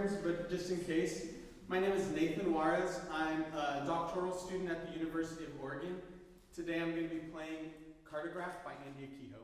programs, but just in case. My name is Nathan Juarez. I'm a doctoral student at the University of Oregon. Today I'm going to be playing carTogRAPh by AKIHO.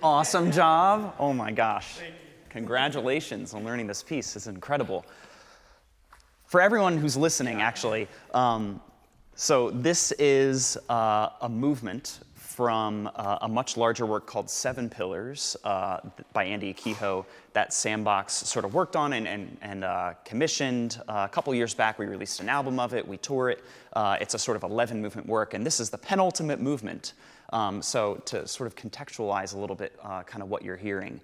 Awesome job. Oh my gosh. Thank you. Congratulations on learning this piece. It's incredible. For everyone who's listening, actually, so this is a movement from a much larger work called Seven Pillars by AKIHO that Sandbox sort of worked on and commissioned. A couple years back, we released an album of it. We tour it. It's a sort of 11 movement work, and this is the penultimate movement. So to sort of contextualize a little bit kind of what you're hearing,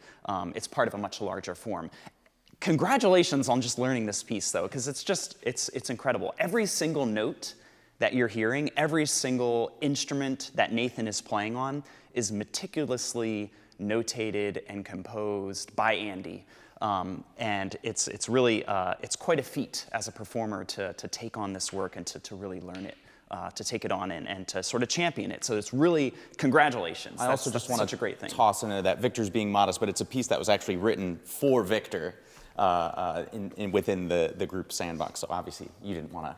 it's part of a much larger form. Congratulations on just learning this piece, though, because it's incredible. Every single note that you're hearing, every single instrument that Nathan is playing on is meticulously notated and composed by Andy. And it's really, it's quite a feat as a performer to take on this work and to really learn it, to take it on and to sort of champion it. So it's really, congratulations. I also just want such a great thing. Toss into that Victor's being modest, but it's a piece that was actually written for Victor within the group Sandbox. So obviously you didn't want to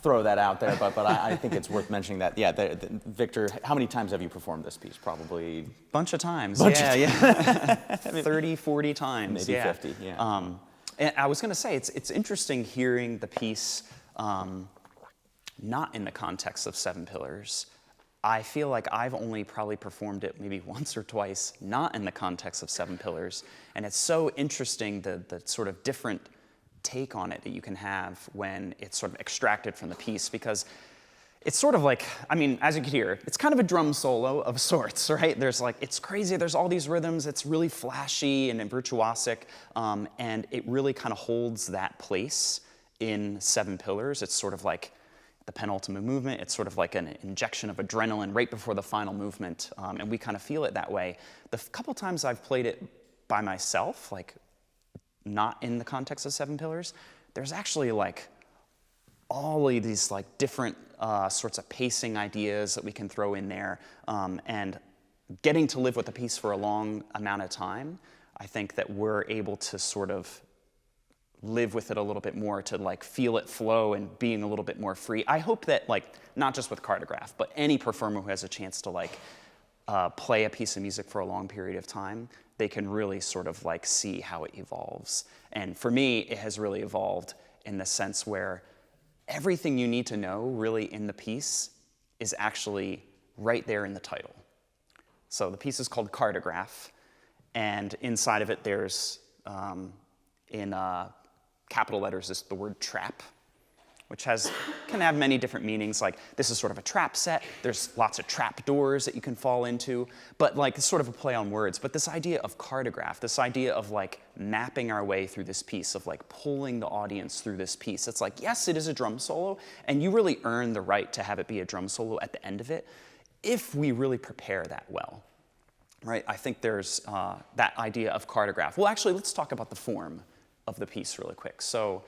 throw that out there, but I think it's worth mentioning that. Yeah, Victor, how many times have you performed this piece? Probably bunch of times. Yeah. 30, 40 times. Maybe 50. Yeah. And I was going to say it's interesting hearing the piece not in the context of Seven Pillars. I feel like I've only probably performed it maybe once or twice, not in the context of Seven Pillars, and it's so interesting the sort of different take on it that you can have when it's sort of extracted from the piece, because it's sort of like, I mean, as you can hear, it's kind of a drum solo of sorts, right? There's like, it's crazy, there's all these rhythms, it's really flashy and virtuosic, and it really kind of holds that place in Seven Pillars. It's sort of like the penultimate movement, it's sort of like an injection of adrenaline right before the final movement, and we kind of feel it that way. The couple times I've played it by myself, like not in the context of Seven Pillars, there's actually like all of these like different sorts of pacing ideas that we can throw in there, and getting to live with the piece for a long amount of time, I think that we're able to sort of live with it a little bit more, to like feel it flow and being a little bit more free. I hope that, like, not just with carTogRAPh, but any performer who has a chance to like play a piece of music for a long period of time, they can really sort of like see how it evolves. And for me, it has really evolved in the sense where everything you need to know really in the piece is actually right there in the title. So the piece is called carTogRAPh, and inside of it there's, in capital letters, is the word trap, which can have many different meanings. Like, this is sort of a trap set. There's lots of trap doors that you can fall into, but like, it's sort of a play on words. But this idea of carTogRAPh, this idea of like mapping our way through this piece, of like pulling the audience through this piece. It's like, yes, it is a drum solo, and you really earn the right to have it be a drum solo at the end of it, if we really prepare that well, right? I think there's that idea of carTogRAPh. Well, actually, let's talk about the form of the piece really quick. So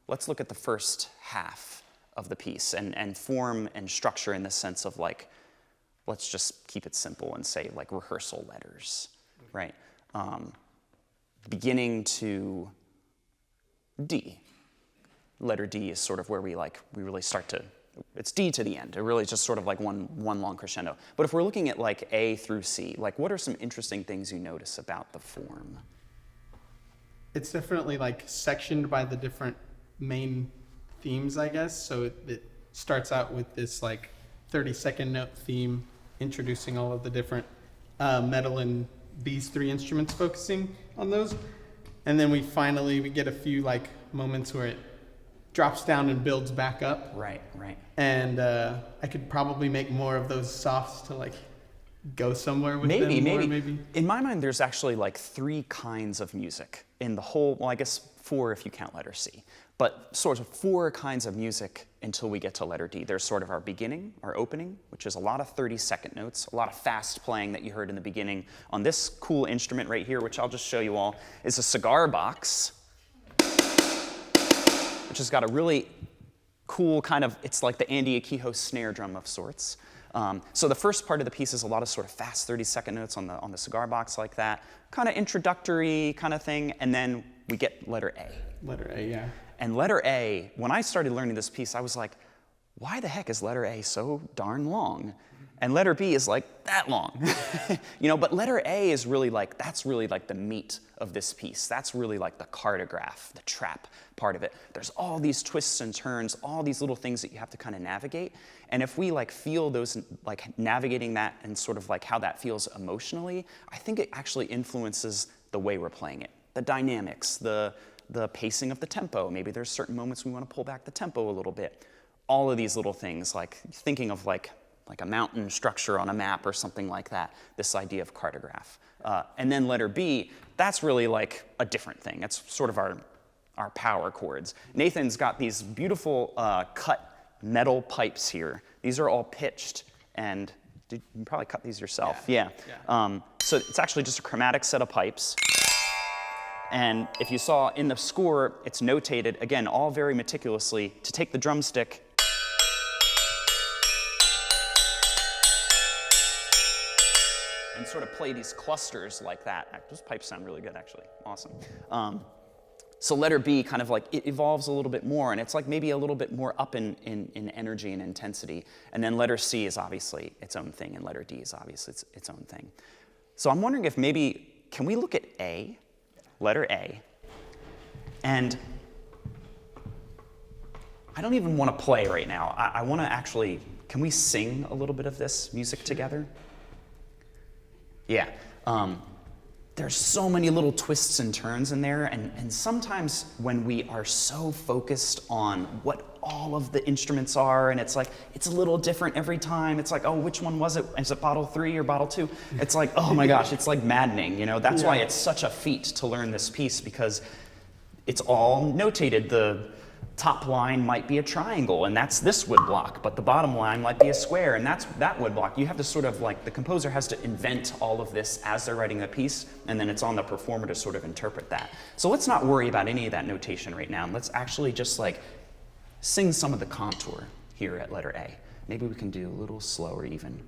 let's look at the first half of the piece, and form and structure in the sense of like, let's just keep it simple and say like rehearsal letters, right? Beginning to D. Letter D is sort of where we really start to, it's D to the end. It really is just sort of like one long crescendo. But if we're looking at like A through C, like what are some interesting things you notice about the form? It's definitely like sectioned by the different main themes, I guess. So it starts out with this like 30-second note theme, introducing all of the different metal and these three instruments, focusing on those. And then we get a few like moments where it drops down and builds back up. Right. And I could probably make more of those softs to like go somewhere with them. Maybe. In my mind, there's actually like 3 kinds of music in the whole, well, I guess 4 if you count letter C, but sort of 4 kinds of music until we get to letter D. There's sort of our beginning, our opening, which is a lot of 30-second notes, a lot of fast playing that you heard in the beginning on this cool instrument right here, which I'll just show you all, is a cigar box, which has got a really cool kind of, it's like the AKIHO snare drum of sorts. So the first part of the piece is a lot of sort of fast 30-second notes on the cigar box like that, kind of introductory kind of thing, and then we get letter A. Letter A, yeah. And letter A, when I started learning this piece, I was like, why the heck is letter A so darn long? And letter B is like that long. But letter A is really like, that's really like the meat of this piece. That's really like the carTogRAPh, the trap part of it. There's all these twists and turns, all these little things that you have to kind of navigate. And if we like feel those, like navigating that and sort of like how that feels emotionally, I think it actually influences the way we're playing it. The dynamics, the pacing of the tempo. Maybe there's certain moments we want to pull back the tempo a little bit. All of these little things, like thinking of like a mountain structure on a map or something like that, this idea of carTogRAPh. And then letter B, that's really like a different thing. It's sort of our power chords. Nathan's got these beautiful cut metal pipes here. These are all pitched, and you can probably cut these yourself. Yeah. So it's actually just a chromatic set of pipes. And if you saw in the score, it's notated, again, all very meticulously, to take the drumstick and sort of play these clusters like that. Those pipes sound really good, actually. Awesome. So letter B kind of like, it evolves a little bit more, and it's like maybe a little bit more up in energy and intensity. And then letter C is obviously its own thing, and letter D is obviously its own thing. So I'm wondering if maybe, can we look at A, letter A, and I don't even want to play right now. I want to actually, can we sing a little bit of this music together? Yeah. There's so many little twists and turns in there, and sometimes when we are so focused on what all of the instruments are, and it's like, it's a little different every time. It's like, oh, which one was it? Is it bottle 3 or bottle 2? It's like, oh my gosh, it's like maddening, That's why it's such a feat to learn this piece, because it's all notated. The top line might be a triangle, and that's this wood block, but the bottom line might be a square, and that's that wood block. You have to sort of like, the composer has to invent all of this as they're writing the piece, and then it's on the performer to sort of interpret that. So let's not worry about any of that notation right now. Let's actually just like sing some of the contour here at letter A. Maybe we can do a little slower even.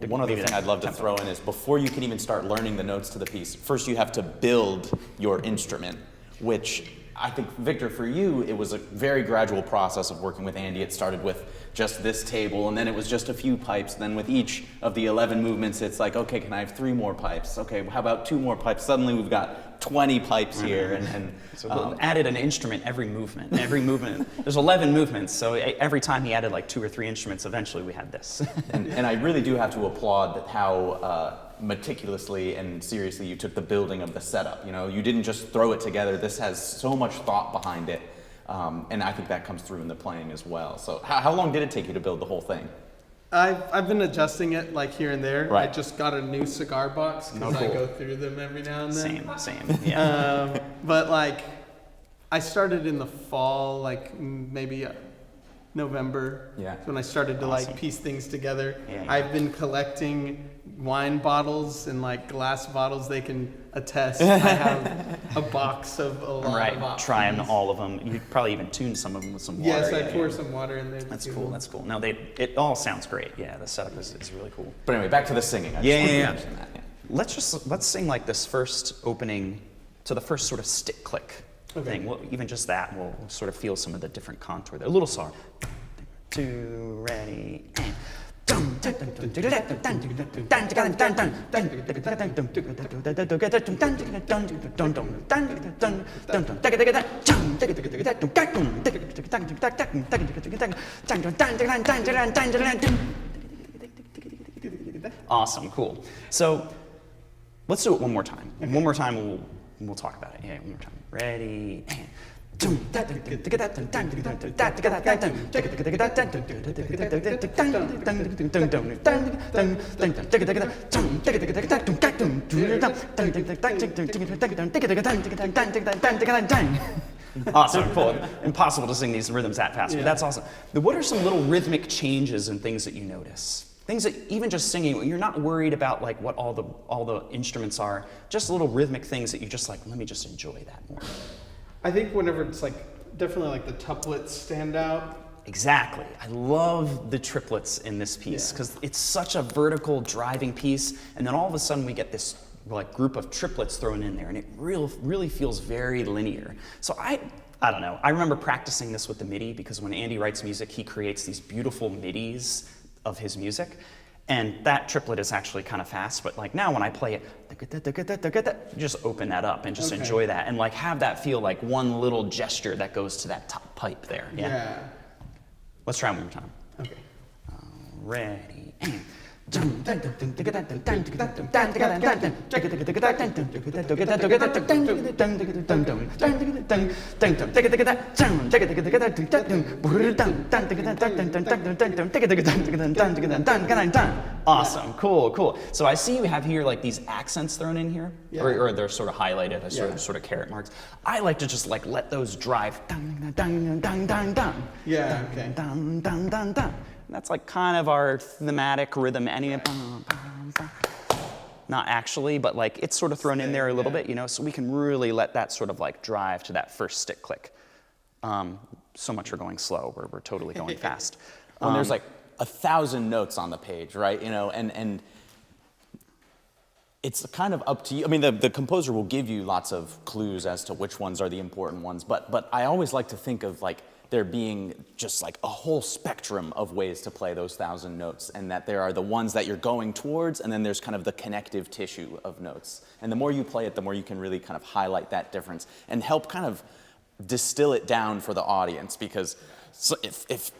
One other thing I'd love to throw in is, before you can even start learning the notes to the piece, first you have to build your instrument, which I think, Victor, for you, it was a very gradual process of working with Andy. It started with just this table, and then it was just a few pipes. Then with each of the 11 movements, it's like, okay, can I have 3 more pipes? Okay, how about 2 more pipes? Suddenly we've got 20 pipes here. So added an instrument every movement. There's 11 movements, so every time he added like 2 or 3 instruments, eventually we had this. and I really do have to applaud how meticulously and seriously you took the building of the setup. You didn't just throw it together. This has so much thought behind it, and I think that comes through in the playing as well. So how long did it take you to build the whole thing? I've been adjusting it like here and there. Right. I just got a new cigar box because I go through them every now and then. Same, yeah. But like, I started in the fall, like maybe November. Yeah. When I started to like piece things together. Yeah. I've been collecting wine bottles and like glass bottles. They can attest. I have a box of a lot of options. Trying all of them. You probably even tuned some of them with some water. Yes, I pour some water in there. That's cool. That's cool. No, it all sounds great. Yeah, the setup is really cool. But anyway, back to the singing. Yeah. Let's sing like this first opening to the first sort of stick click thing. Well, even just that, we'll sort of feel some of the different contour there. A little song. 2, ready, and. Awesome, cool. So let's do it one more time. And one more time, we'll talk about it. Yeah, one more time. Ready, and. Awesome, cool. Impossible to sing these rhythms that fast, but that's awesome. What are some little rhythmic changes and things that you notice? Things that even just singing, you're not worried about like what all the instruments are, just little rhythmic things that you just like, let me just enjoy that more. I think whenever it's like, definitely like the tuplets stand out. Exactly. I love the triplets in this piece because it's such a vertical driving piece, and then all of a sudden we get this like group of triplets thrown in there, and it really feels very linear. So I don't know. I remember practicing this with the MIDI because when Andy writes music, he creates these beautiful MIDIs of his music. And that triplet is actually kind of fast, but like now when I play it, just open that up and just enjoy that and like have that feel like one little gesture that goes to that top pipe there. Yeah. Let's try one more time. Okay. Ready. Awesome, cool. So I see you have here like these accents thrown in here, or they're sort of highlighted as sort of caret marks. I like to just like let those drive. Yeah, okay. That's like kind of our thematic rhythm. Not actually, but like it's sort of thrown in there a little bit, you know, so we can really let that sort of like drive to that first stick click. So much for going slow, we're totally going fast. When there's like 1,000 notes on the page, right? You know, and it's kind of up to you. I mean, the composer will give you lots of clues as to which ones are the important ones, but I always like to think of like there being just like a whole spectrum of ways to play those 1,000 notes, and that there are the ones that you're going towards, and then there's kind of the connective tissue of notes. And the more you play it, the more you can really kind of highlight that difference and help kind of distill it down for the audience, because if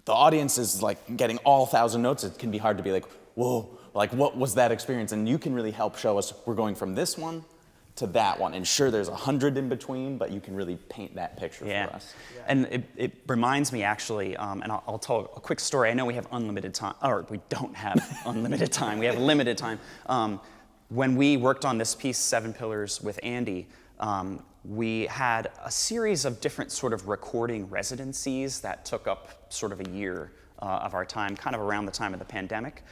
the audience is like getting all 1,000 notes, it can be hard to be like, whoa, like what was that experience? And you can really help show us we're going from this one to that one. And sure, there's 100 in between, but you can really paint that picture for us. Yeah. And it reminds me actually, and I'll tell a quick story. I know we have unlimited time, or we don't have unlimited time. We have limited time. When we worked on this piece, 7 Pillars, with Andy, we had a series of different sort of recording residencies that took up sort of a year of our time, kind of around the time of the pandemic.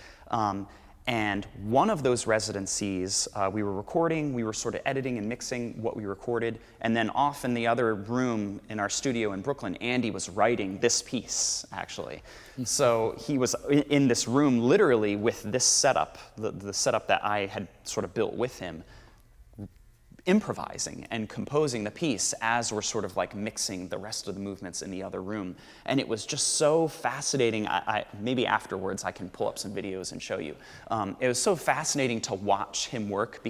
And one of those residencies, we were recording, we were sort of editing and mixing what we recorded, and then off in the other room in our studio in Brooklyn, Andy was writing this piece, actually. So he was in this room literally with this setup, the setup that I had sort of built with him, improvising and composing the piece as we're sort of like mixing the rest of the movements in the other room. And it was just so fascinating. Maybe afterwards I can pull up some videos and show you. It was so fascinating to watch him work,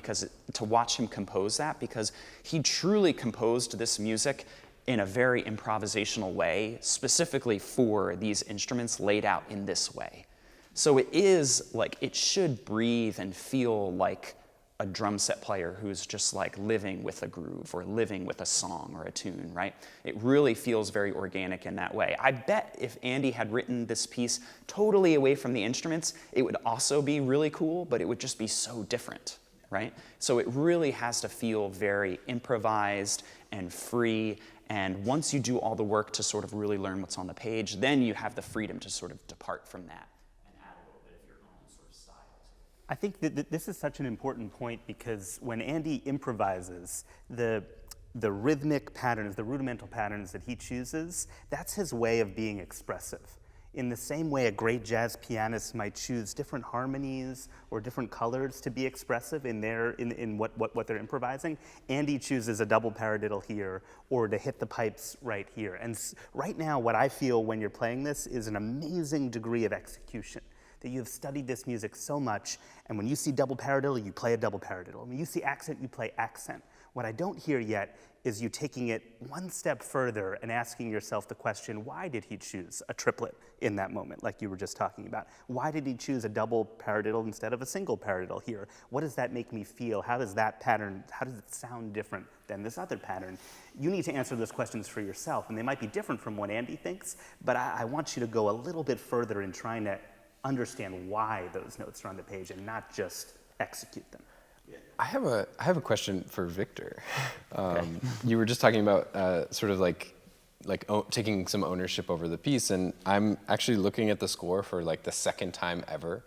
to watch him compose that, because he truly composed this music in a very improvisational way, specifically for these instruments laid out in this way. So it is like, it should breathe and feel like a drum set player who's just like living with a groove or living with a song or a tune, right? It really feels very organic in that way. I bet if Andy had written this piece totally away from the instruments, it would also be really cool, but it would just be so different, right? So it really has to feel very improvised and free, and once you do all the work to sort of really learn what's on the page, then you have the freedom to sort of depart from that. I think that this is such an important point, because when Andy improvises, the rhythmic patterns, the rudimental patterns that he chooses, that's his way of being expressive. In the same way a great jazz pianist might choose different harmonies or different colors to be expressive in what they're improvising, Andy chooses a double paradiddle here or to hit the pipes right here. And right now what I feel when you're playing this is an amazing degree of execution. That you have studied this music so much, and when you see double paradiddle, you play a double paradiddle. When you see accent, you play accent. What I don't hear yet is you taking it one step further and asking yourself the question, why did he choose a triplet in that moment, like you were just talking about? Why did he choose a double paradiddle instead of a single paradiddle here? What does that make me feel? How does that pattern, how does it sound different than this other pattern? You need to answer those questions for yourself, and they might be different from what Andy thinks, but I want you to go a little bit further in trying to understand why those notes are on the page and not just execute them. I have a question for Victor. You were just talking about sort of like taking some ownership over the piece, and I'm actually looking at the score for like the second time ever.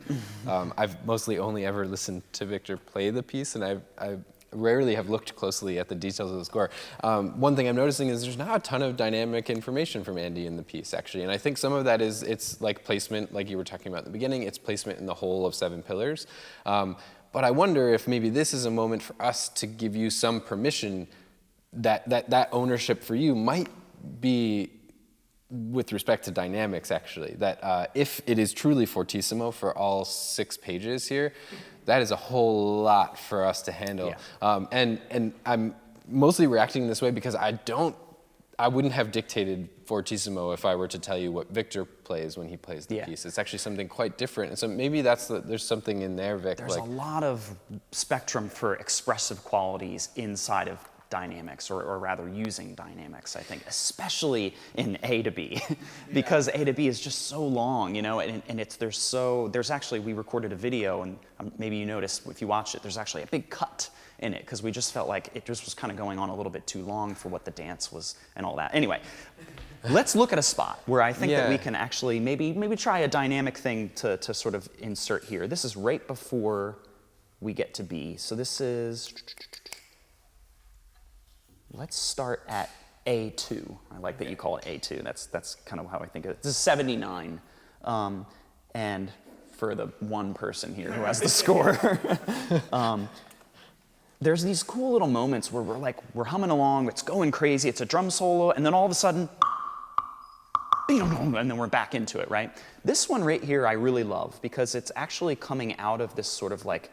I've mostly only ever listened to Victor play the piece, and I rarely have looked closely at the details of the score. One thing I'm noticing is there's not a ton of dynamic information from Andy in the piece, actually, and I think some of that is it's like placement, like you were talking about in the beginning, it's placement in the whole of 7 Pillars. But I wonder if maybe this is a moment for us to give you some permission that ownership for you might be with respect to dynamics, actually. That if it is truly fortissimo for all 6 pages here, that is a whole lot for us to handle. Yeah. And I'm mostly reacting this way because I wouldn't have dictated fortissimo if I were to tell you what Victor plays when he plays the piece. It's actually something quite different. And so maybe there's something in there, Vic. There's a lot of spectrum for expressive qualities inside of dynamics, or rather using dynamics, I think, especially in A to B, because A to B is just so long, you know, and there's actually, we recorded a video, and maybe you noticed if you watch it, there's actually a big cut in it, because we just felt like it just was kind of going on a little bit too long for what the dance was and all that. Anyway, let's look at a spot where I think that we can actually maybe try a dynamic thing to sort of insert here. This is right before we get to B, so this is... Let's start at A2. I like that you call it A2. That's kind of how I think of it. This is 79. And for the one person here who has the score, there's these cool little moments where we're humming along, it's going crazy, it's a drum solo, and then all of a sudden, and then we're back into it, right? This one right here I really love because it's actually coming out of this sort of like,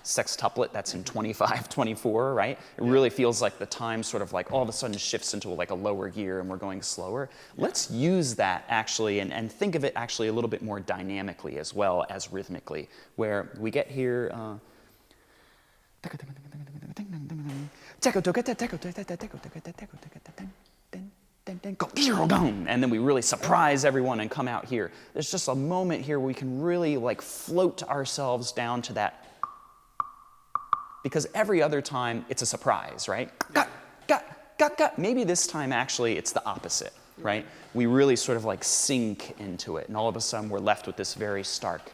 sextuplet that's in 25, 24, right? It really feels like the time sort of like all of a sudden shifts into like a lower gear and we're going slower. Let's use that actually and think of it actually a little bit more dynamically as well as rhythmically, where we get here, and then we really surprise everyone and come out here. There's just a moment here where we can really like float ourselves down to that, because every other time it's a surprise, right? Maybe this time actually it's the opposite, right? We really sort of like sink into it, and all of a sudden we're left with this very stark,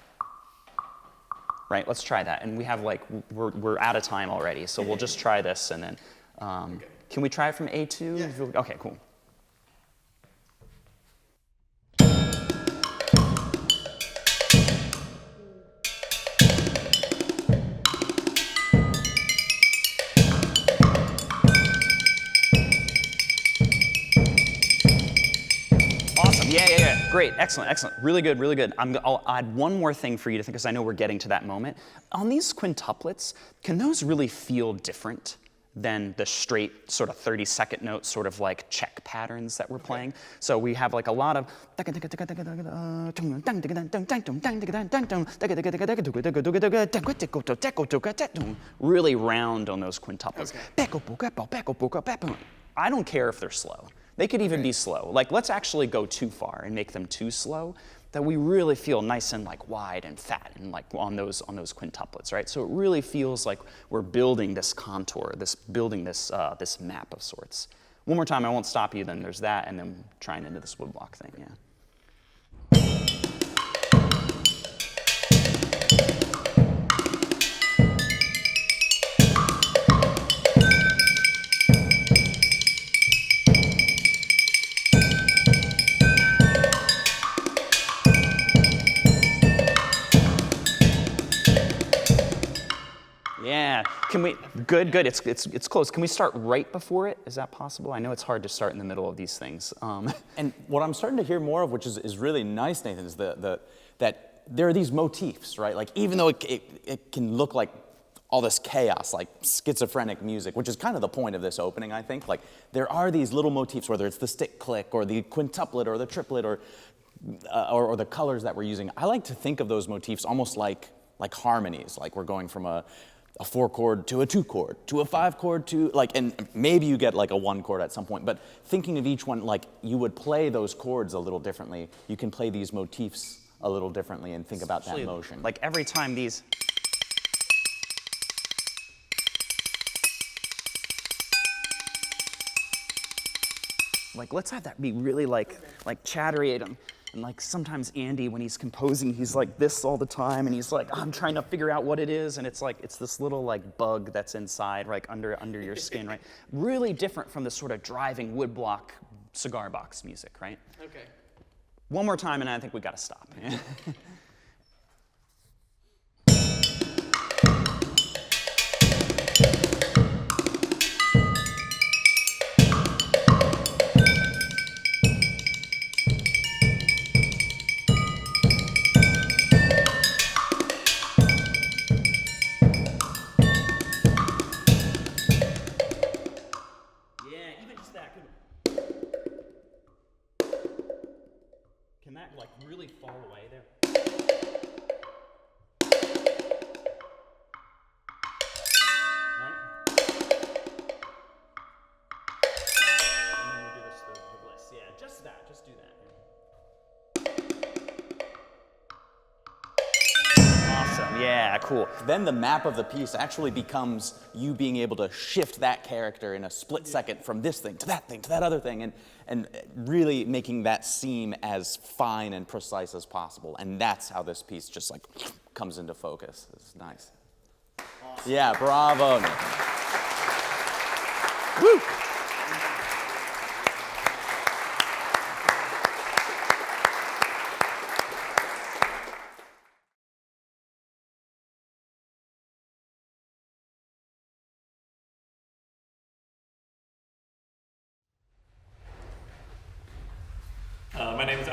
right? Let's try that. And we have like, we're out of time already, so we'll just try this and then, can we try it from A2? Yeah. Okay, cool. Yeah. Great, excellent. Really good, really good. I'll add one more thing for you to think, because I know we're getting to that moment. On these quintuplets, can those really feel different than the straight sort of 30-second note sort of like check patterns that we're playing? So we have like a lot of really round on those quintuplets. I don't care if they're slow. They could even be slow. Like, let's actually go too far and make them too slow, that we really feel nice and like wide and fat and like on those quintuplets, right? So it really feels like we're building this contour, this map of sorts. One more time, I won't stop you, then there's that, and then trying into this woodblock thing, yeah. Yeah, can we, good, it's close. Can we start right before it? Is that possible? I know it's hard to start in the middle of these things. And what I'm starting to hear more of, which is really nice, Nathan, is that there are these motifs, right? Like, even though it can look like all this chaos, like schizophrenic music, which is kind of the point of this opening, I think. Like, there are these little motifs, whether it's the stick click or the quintuplet or the triplet or the colors that we're using. I like to think of those motifs almost like harmonies, like we're going from a 4-chord to a 2-chord to a 5-chord to and maybe you get like a 1-chord at some point, but thinking of each one like you would play those chords a little differently. You can play these motifs a little differently and think about that motion. Like every time these, like let's have that be really like chattery and like sometimes Andy, when he's composing, he's like this all the time, and he's like, I'm trying to figure out what it is, and it's like, it's this little like bug that's inside, like under your skin, right? Really different from the sort of driving woodblock cigar box music, right? Okay. One more time, and I think we gotta stop. the way there. Right? And then we do this the bliss. Yeah, just that. Just do that. Awesome. Yeah, cool. Then the map of the piece actually becomes you being able to shift that character in a split second from this thing to that other thing, and really making that seem as fine and precise as possible. And that's how this piece just like comes into focus. It's nice. Awesome. Yeah, bravo. Woo! My name is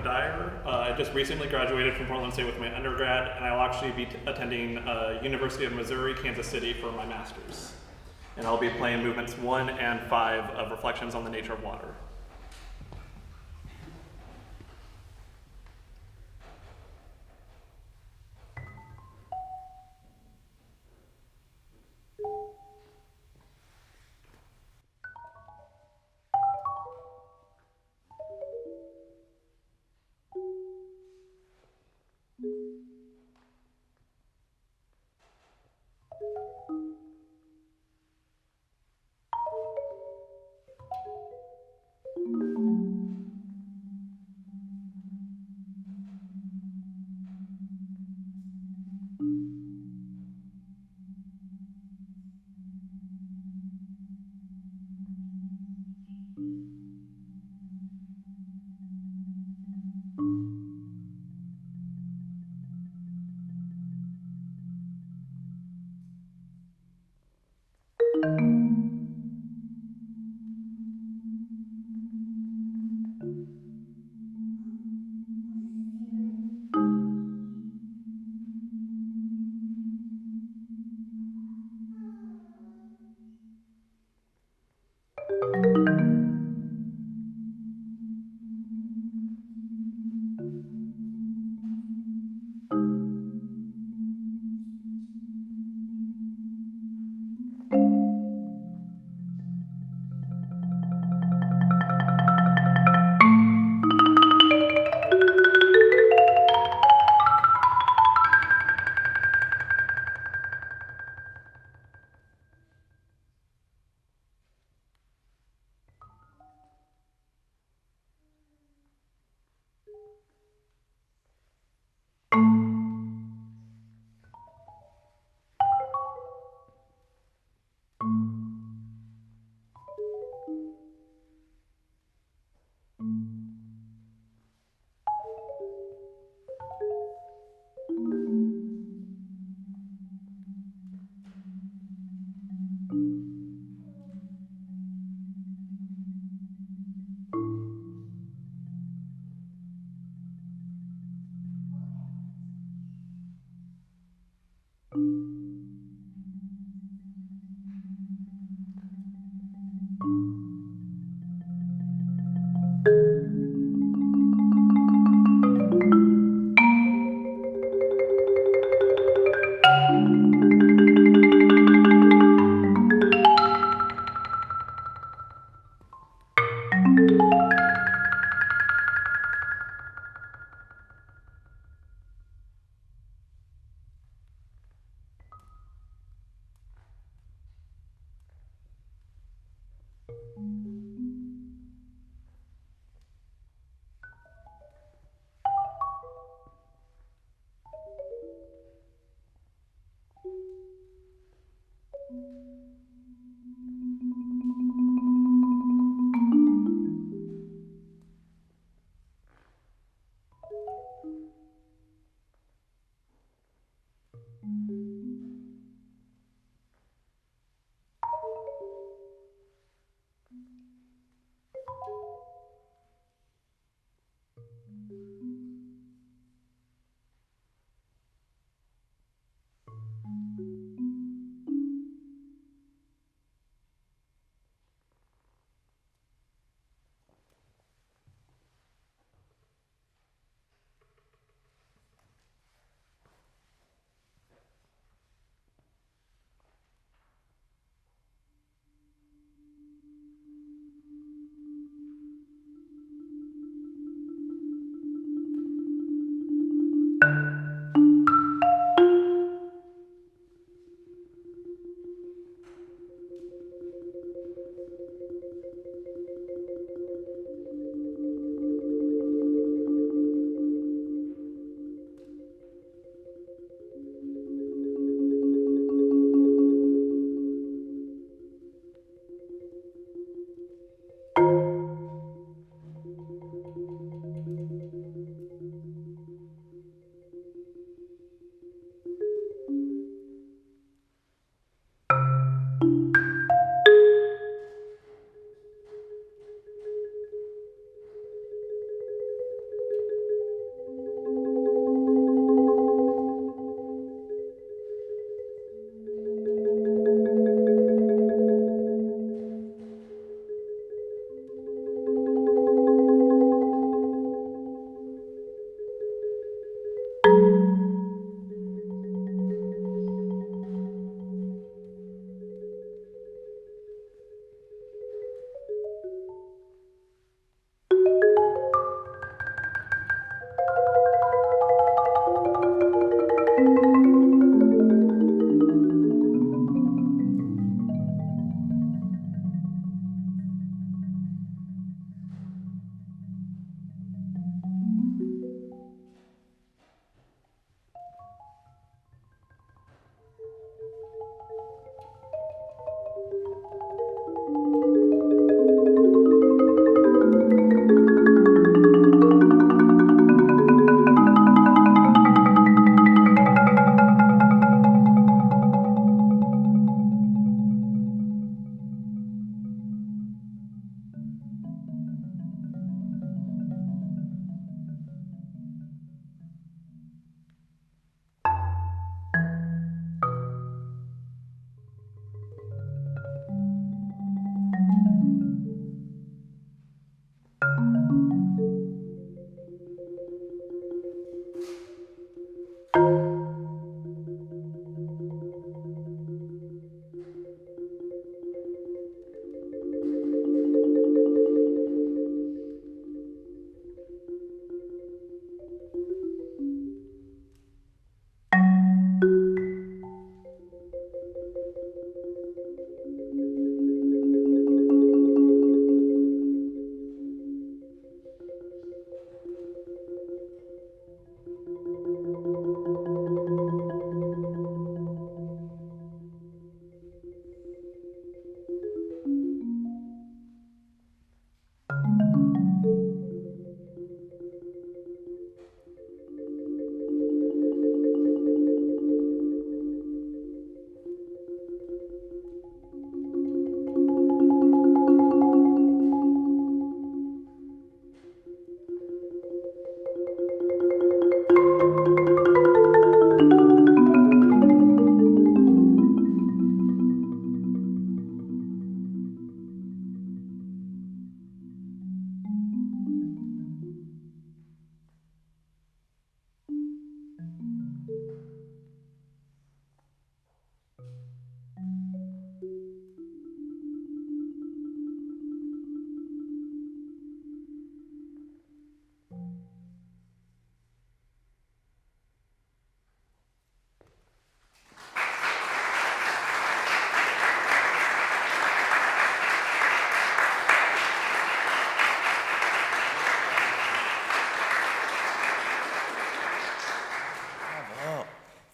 Dyer. I just recently graduated from Portland State with my undergrad, and I'll actually be attending University of Missouri, Kansas City for my master's. And I'll be playing movements 1 and 5 of Reflections on the Nature of Water.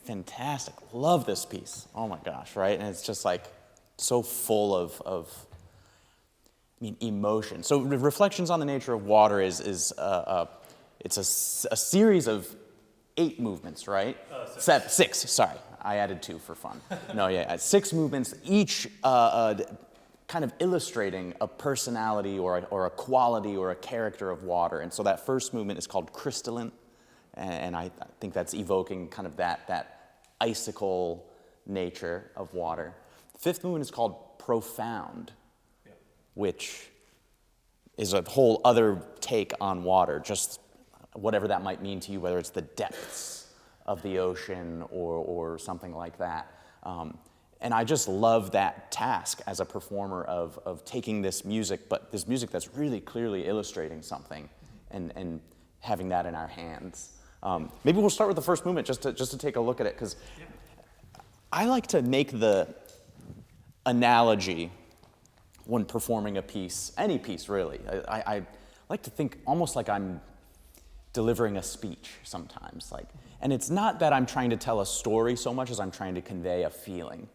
fantastic. Love this piece. Oh my gosh, right? And it's just like so full of emotion. So Reflections on the Nature of Water is it's a series of 8 movements, right? 6, sorry. I added 2 for fun. No, yeah, 6 movements, each kind of illustrating a personality or a quality or a character of water. And so that first movement is called Crystalline, and I think that's evoking kind of that icicle nature of water. The 5th movement is called Profound, which is a whole other take on water, just whatever that might mean to you, whether it's the depths of the ocean or something like that. And I just love that task as a performer of taking this music, but this music that's really clearly illustrating something, and having that in our hands. Maybe we'll start with the first movement just to take a look at it, because I like to make the analogy when performing a piece, any piece really. I like to think almost like I'm delivering a speech sometimes. And it's not that I'm trying to tell a story so much as I'm trying to convey a feeling.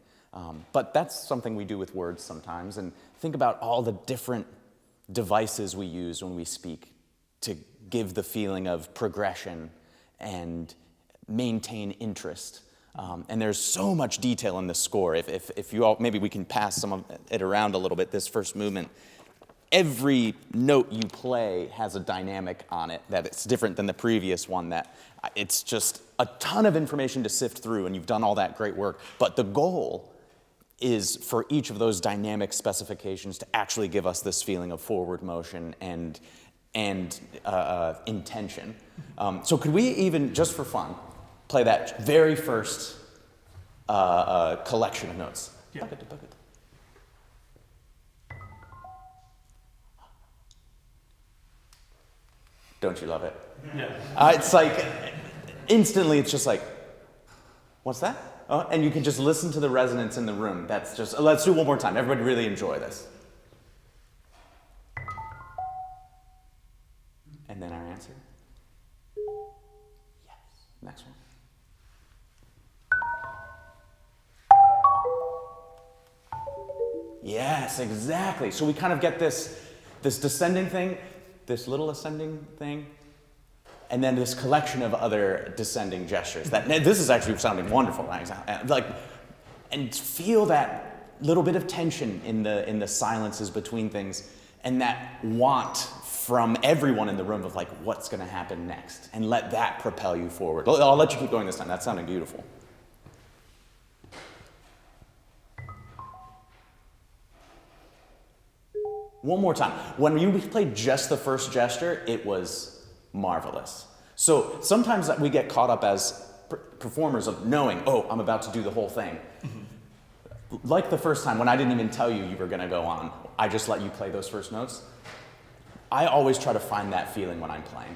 But that's something we do with words sometimes. And think about all the different devices we use when we speak to give the feeling of progression and maintain interest. And there's so much detail in this score. If you all, maybe we can pass some of it around a little bit, this first movement. Every note you play has a dynamic on it that it's different than the previous one, that it's just a ton of information to sift through, and you've done all that great work. But the goal is for each of those dynamic specifications to actually give us this feeling of forward motion and intention. So could we even, just for fun, play that very first collection of notes? Yeah. Don't you love it? Yeah. It's like, instantly it's just like, what's that? Oh, and you can just listen to the resonance in the room. That's just, let's do it one more time. Everybody really enjoy this. And then our answer? Yes. Next one. Yes, exactly. So we kind of get this descending thing, this little ascending thing, and then this collection of other descending gestures. This is actually sounding wonderful. And feel that little bit of tension in the silences between things, and that want from everyone in the room of what's going to happen next, and let that propel you forward. I'll let you keep going this time. That sounded beautiful. One more time. When you played just the first gesture, it was marvelous. So sometimes we get caught up as performers of knowing, oh, I'm about to do the whole thing. Mm-hmm. Like the first time when I didn't even tell you were going to go on, I just let you play those first notes. I always try to find that feeling when I'm playing.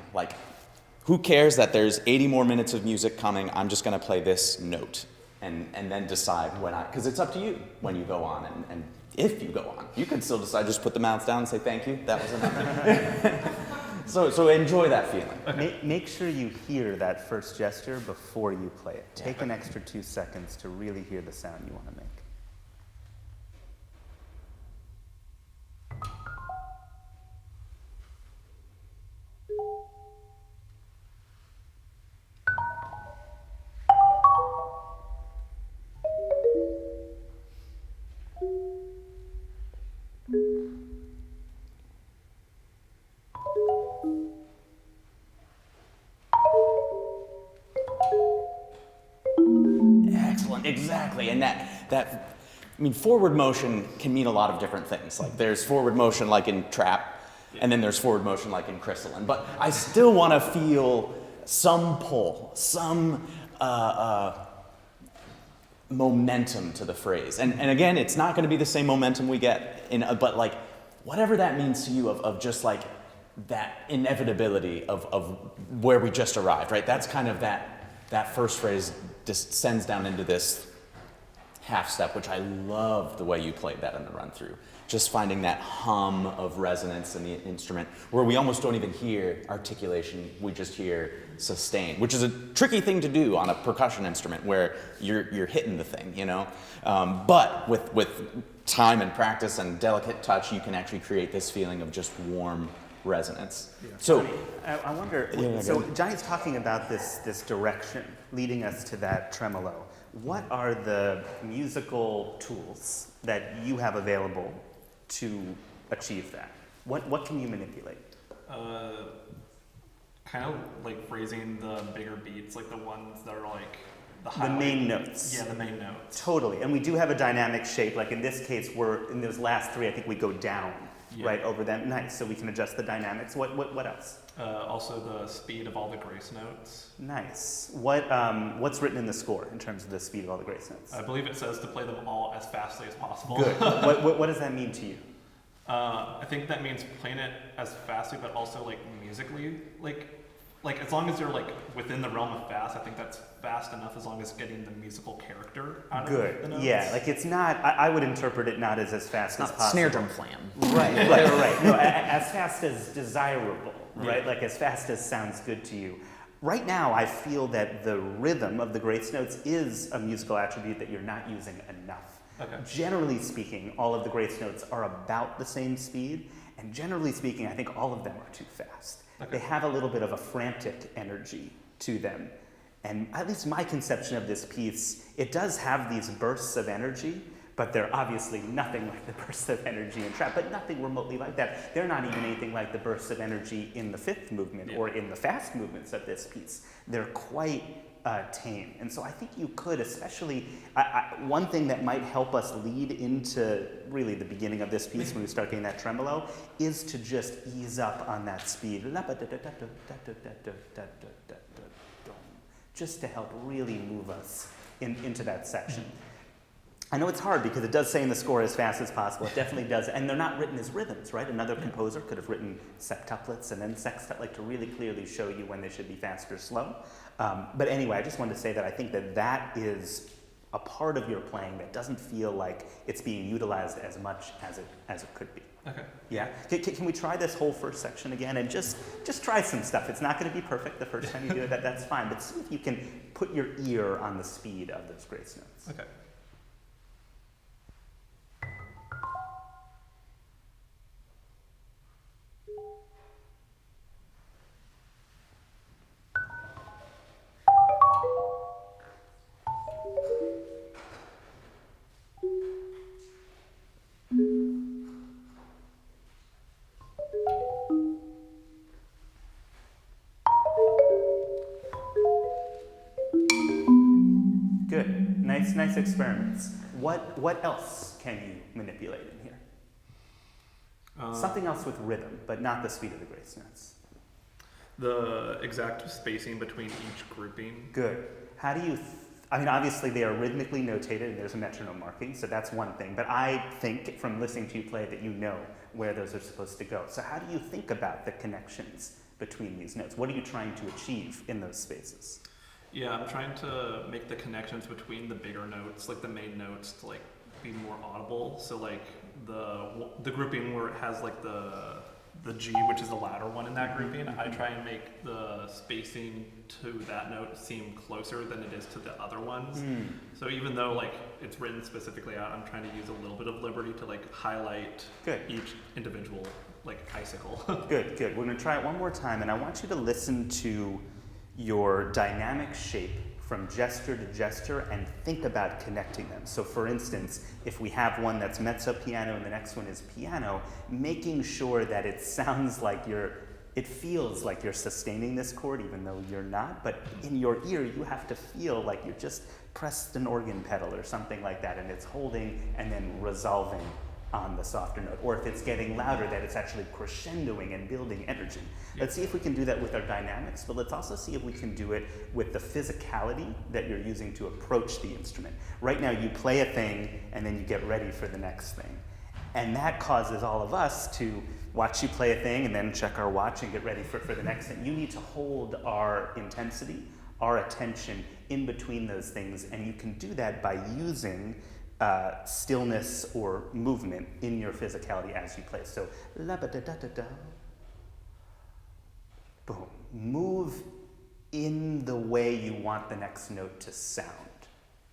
Who cares that there's 80 more minutes of music coming? I'm just going to play this note and then decide because it's up to you when you go on and if you go on. You can still decide, just put the mouth down and say thank you. That was enough. So enjoy that feeling. Make sure you hear that first gesture before you play it. Take an extra 2 seconds to really hear the sound you want to make. Excellent, exactly. And forward motion can mean a lot of different things. There's forward motion like in trap, and then there's forward motion like in crystalline. But I still want to feel some pull, some momentum to the phrase. And again, it's not going to be the same momentum we get but whatever that means to you of just that inevitability of where we just arrived, right? That's kind of that first phrase descends down into this half step, which I love the way you played that in the run through. Just finding that hum of resonance in the instrument where we almost don't even hear articulation, we just hear sustain, which is a tricky thing to do on a percussion instrument where you're hitting the thing, you know? But with time and practice and delicate touch, you can actually create this feeling of just warm resonance. Yeah. So Jonny, I wonder, so Johnny's talking about this direction leading us to that tremolo. What are the musical tools that you have available to achieve that? What can you manipulate? Kind of like phrasing the bigger beats, like the ones that are like the main notes. Yeah, the main notes. Totally, and we do have a dynamic shape. Like in this case, in those last three, I think we go down, right, over them. Nice, so we can adjust the dynamics. What else? Also the speed of all the grace notes. Nice. What's written in the score in terms of the speed of all the grace notes? I believe it says to play them all as fastly as possible. Good. What does that mean to you? I think that means playing it as fastly, but also like musically, like as long as you're like within the realm of fast, I think that's fast enough as long as getting the musical character out of the notes. Yeah, like it's not, I would interpret it not as fast as possible. Snare drum flam. Right. No, as fast as desirable, right? Like as fast as sounds good to you. Right now, I feel that the rhythm of the grace notes is a musical attribute that you're not using enough. Okay. Generally speaking, all of the grace notes are about the same speed, and generally speaking, I think all of them are too fast. Okay. They have a little bit of a frantic energy to them. And at least my conception of this piece, it does have these bursts of energy, but they're obviously nothing like the bursts of energy in trap, but nothing remotely like that. They're not even anything like the bursts of energy in the fifth movement or in the fast movements of this piece. They're quite tame. And so I think you could, especially, one thing that might help us lead into really the beginning of this piece when we start getting that tremolo is to just ease up on that speed. Just to help really move us into that section. I know it's hard because it does say in the score as fast as possible. It definitely does. And they're not written as rhythms, right? Another composer could have written septuplets and then sextet, like to really clearly show you when they should be fast or slow. But anyway, I just wanted to say that I think that is a part of your playing that doesn't feel like it's being utilized as much as it could be. Okay. Yeah. Can we try this whole first section again and just try some stuff? It's not going to be perfect the first time you do it. That's fine. But see if you can put your ear on the speed of those grace notes. Okay. Good. Nice experiments. What else can you manipulate in here? Something else with rhythm, but not the speed of the grace notes. The exact spacing between each grouping. Good. How do you, I mean, obviously they are rhythmically notated and there's a metronome marking, so that's one thing. But I think from listening to you play that you know where those are supposed to go. So how do you think about the connections between these notes? What are you trying to achieve in those spaces? Yeah, I'm trying to make the connections between the bigger notes, like the main notes, to like be more audible. So like the grouping where it has like the G, which is the louder one in that grouping, I try and make the spacing to that note seem closer than it is to the other ones. So even though like it's written specifically out, I'm trying to use a little bit of liberty to like highlight each individual like icicle. Good. We're going to try it one more time, and I want you to listen to your dynamic shape from gesture to gesture and think about connecting them. So for instance, if we have one that's mezzo piano and the next one is piano, making sure that it sounds like it feels like you're sustaining this chord even though you're not, but in your ear you have to feel like you just pressed an organ pedal or something like that and it's holding and then resolving on the softer note, or if it's getting louder, that it's actually crescendoing and building energy. Let's see if we can do that with our dynamics, but let's also see if we can do it with the physicality that you're using to approach the instrument. Right now, you play a thing, and then you get ready for the next thing. And that causes all of us to watch you play a thing, and then check our watch and get ready for the next thing. You need to hold our intensity our attention in between those things, and you can do that by using stillness or movement in your physicality as you play. So, la ba da da da da. Boom. Move in the way you want the next note to sound.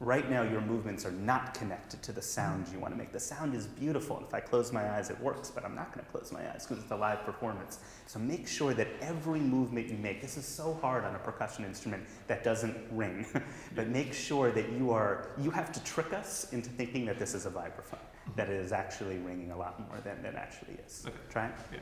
Right now, your movements are not connected to the sound you want to make. The sound is beautiful. If I close my eyes, it works, but I'm not going to close my eyes because it's a live performance. So make sure that every movement you make, this is so hard on a percussion instrument that doesn't ring, but make sure that you have to trick us into thinking that this is a vibraphone, that it is actually ringing a lot more than it actually is. Okay. Try it? Yeah.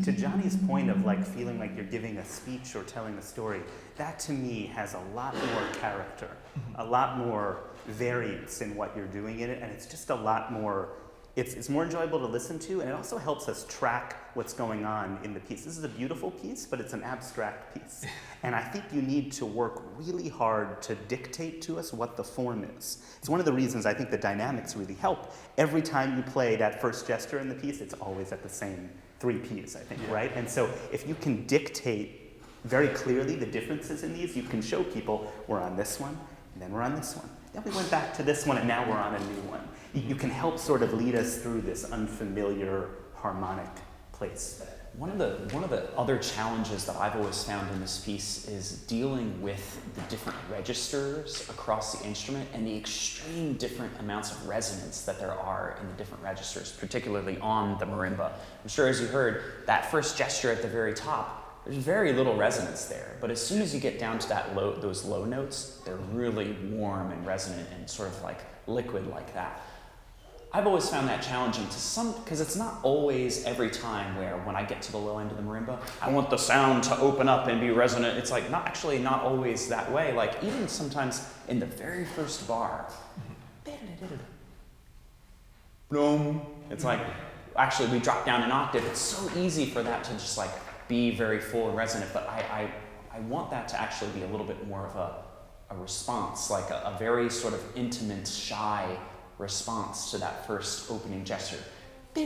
To Jonny's point of like feeling like you're giving a speech or telling a story, that to me has a lot more character, a lot more variance in what you're doing in it, and it's just a lot more, it's more enjoyable to listen to, and it also helps us track what's going on in the piece. This is a beautiful piece, but it's an abstract piece. And I think you need to work really hard to dictate to us what the form is. It's one of the reasons I think the dynamics really help. Every time you play that first gesture in the piece, it's always at the same 3 Ps, I think, right? And so if you can dictate very clearly the differences in these, you can show people, we're on this one, and then we're on this one. Then we went back to this one, and now we're on a new one. You can help sort of lead us through this unfamiliar harmonic place. One of the other challenges that I've always found in this piece is dealing with the different registers across the instrument and the extreme different amounts of resonance that there are in the different registers, particularly on the marimba. I'm sure as you heard, that first gesture at the very top, there's very little resonance there, but as soon as you get down to those low notes, they're really warm and resonant and sort of like liquid like that. I've always found that challenging because it's not always every time where when I get to the low end of the marimba, I want the sound to open up and be resonant. It's like not always that way. Like even sometimes in the very first bar, it's like, actually we drop down an octave. It's so easy for that to just like be very full and resonant, but I want that to actually be a little bit more of a response, like a very sort of intimate, shy response to that first opening gesture. And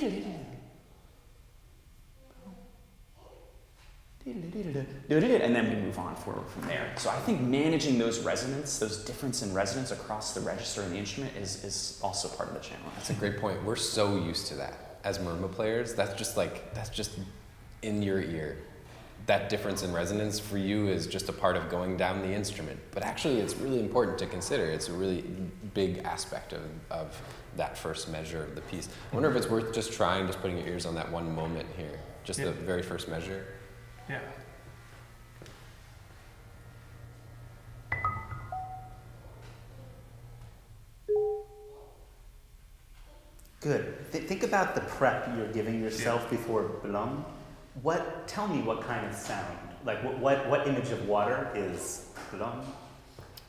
then we move on forward from there. So I think managing those resonance, those difference in resonance across the register and the instrument is also part of the challenge. That's a great point. We're so used to that. As marimba players, that's just in your ear. That difference in resonance for you is just a part of going down the instrument. But actually, it's really important to consider. It's a really big aspect of that first measure of the piece. I wonder if it's worth just putting your ears on that one moment here, just the very first measure. Yeah. Good. Think about the prep you're giving yourself before blum. Tell me what kind of sound, like what image of water is blum?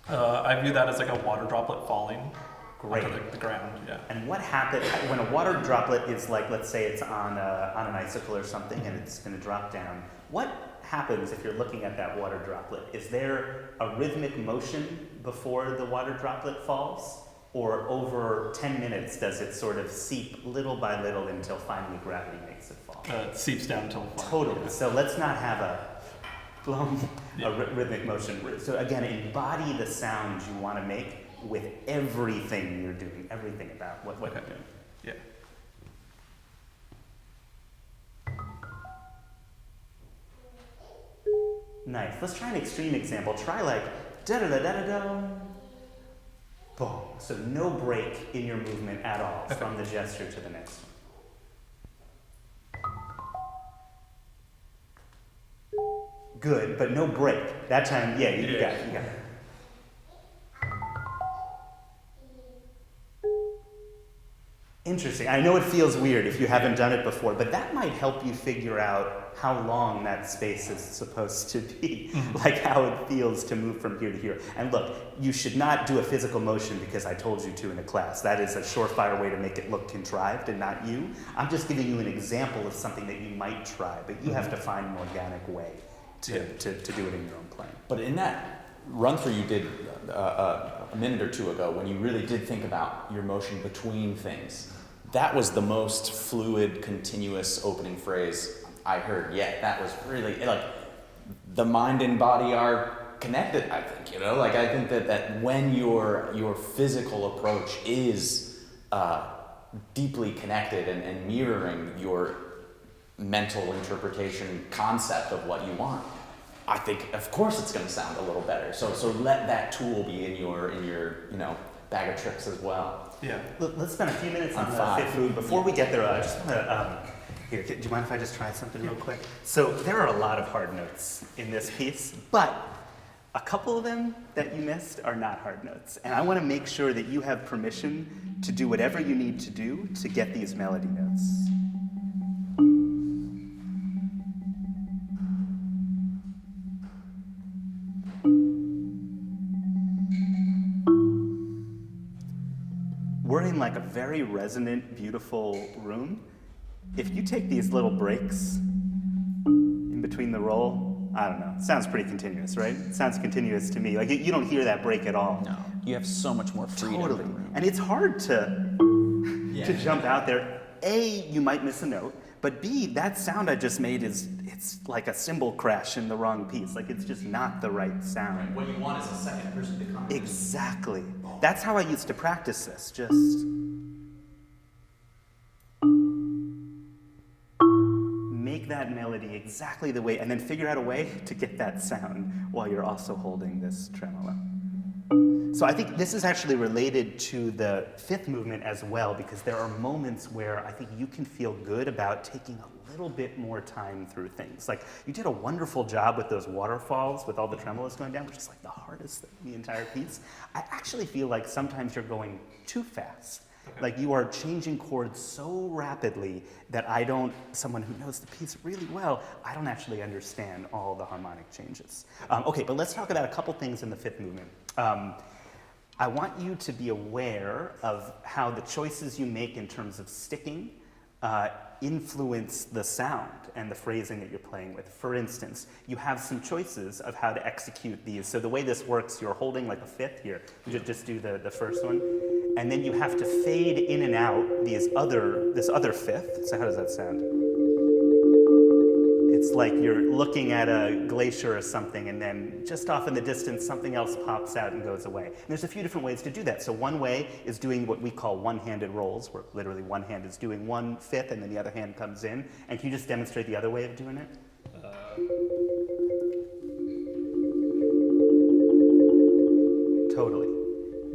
I view that as like a water droplet falling Great. onto the ground. Yeah. And what happens when a water droplet is like, let's say it's on an icicle or something and it's going to drop down? What happens if you're looking at that water droplet? Is there a rhythmic motion before the water droplet falls? Or over 10 minutes does it sort of seep little by little until finally gravity makes it fall? It seeps down until it falls. Totally. So let's not have a rhythmic motion. So again, embody the sound you want to make with everything you're doing, everything about what you're doing. Yeah. Nice. Let's try an extreme example. Try like da-da-da-da-da-da. Boom. So no break in your movement at all from the gesture to the next one. Good, but no break. That time, you got it. You got it. Interesting. I know it feels weird if you haven't done it before, but that might help you figure out how long that space is supposed to be, like how it feels to move from here to here. And look, you should not do a physical motion because I told you to in a class. That is a surefire way to make it look contrived and not you. I'm just giving you an example of something that you might try, but you have to find an organic way to do it in your own playing. But in that run through you did a minute or two ago, when you really did think about your motion between things, that was the most fluid, continuous opening phrase I heard yet. That was really, like, the mind and body are connected, I think, you know? Like, I think that when your physical approach is deeply connected and mirroring your mental interpretation concept of what you want, I think, of course, it's going to sound a little better. So let that tool be in your bag of tricks as well. Yeah. Let's spend a few minutes on the five. fifth move. Before we get there, I just want to, here, do you mind if I just try something real quick? So there are a lot of hard notes in this piece, but a couple of them that you missed are not hard notes. And I want to make sure that you have permission to do whatever you need to do to get these melody notes. We're in like a very resonant, beautiful room. If you take these little breaks in between the roll, I don't know, it sounds pretty continuous, right? It sounds continuous to me. Like you don't hear that break at all. No, you have so much more freedom. Totally. in the room. And it's hard to jump out there. A, you might miss a note, but B, that sound I just made it's like a cymbal crash in the wrong piece. Like it's just not the right sound. What you want is a second person to come in. Exactly. That's how I used to practice this, just make that melody exactly the way, and then figure out a way to get that sound while you're also holding this tremolo. So I think this is actually related to the fifth movement as well, because there are moments where I think you can feel good about taking a little bit more time through things. Like you did a wonderful job with those waterfalls with all the tremolos going down, which is like the hardest thing in the entire piece. I actually feel like sometimes you're going too fast. Okay. Like you are changing chords so rapidly that someone who knows the piece really well, I don't actually understand all the harmonic changes. Okay, but let's talk about a couple things in the fifth movement. I want you to be aware of how the choices you make in terms of sticking influence the sound and the phrasing that you're playing with. For instance, you have some choices of how to execute these. So the way this works, you're holding like a fifth here. You just do the first one. And then you have to fade in and out this other fifth. So how does that sound? It's like you're looking at a glacier or something, and then just off in the distance, something else pops out and goes away. And there's a few different ways to do that. So one way is doing what we call one-handed rolls, where literally one hand is doing one fifth, and then the other hand comes in. And can you just demonstrate the other way of doing it? Totally.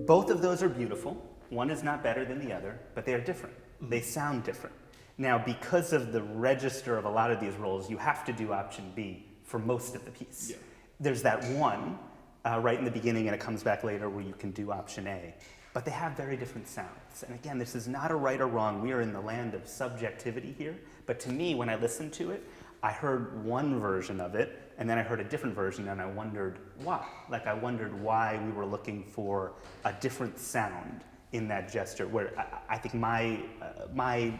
Both of those are beautiful. One is not better than the other, but they are different. They sound different. Now, because of the register of a lot of these rolls, you have to do option B for most of the piece. Yeah. There's that one right in the beginning, and it comes back later where you can do option A. But they have very different sounds. And again, this is not a right or wrong. We are in the land of subjectivity here. But to me, when I listened to it, I heard one version of it, and then I heard a different version, and I wondered why. Like, I wondered why we were looking for a different sound in that gesture, where I think my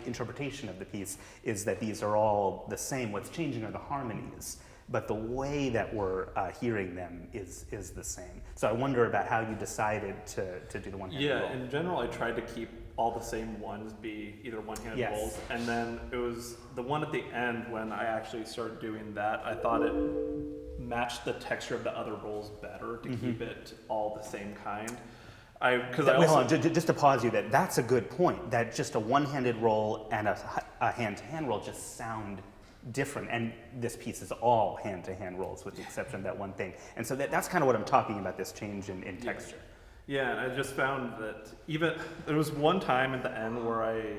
interpretation of the piece is that these are all the same. What's changing are the harmonies, but the way that we're hearing them is the same. So I wonder about how you decided to do the one-handed roll. Yeah, in general, I tried to keep all the same ones be either one-handed rolls, and then it was the one at the end when I actually started doing that, I thought it matched the texture of the other rolls better to keep it all the same kind. Hold on, just to pause you, that's a good point, that just a one-handed roll and a hand-to-hand roll just sound different, and this piece is all hand-to-hand rolls with the exception of that one thing. And so that's kind of what I'm talking about, this change in texture. Yeah, and I just found that there was one time at the end where I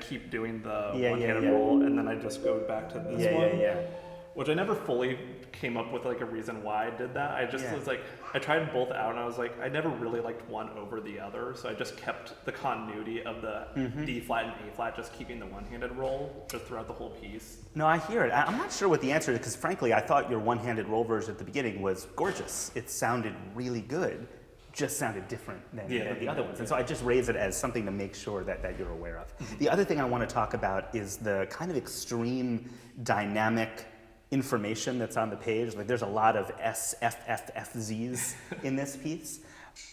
keep doing the one-handed roll, and then I just go back to this one. Which I never fully came up with like a reason why I did that. I just was like, I tried both out and I was like, I never really liked one over the other. So I just kept the continuity of the D flat and A flat, just keeping the one-handed roll just throughout the whole piece. No, I hear it. I'm not sure what the answer is, because frankly, I thought your one-handed roll version at the beginning was gorgeous. It sounded really good, just sounded different than the other ones. And so I just raise it as something to make sure that you're aware of. The other thing I want to talk about is the kind of extreme dynamic information that's on the page. Like there's a lot of S, F, F, F, Z's in this piece.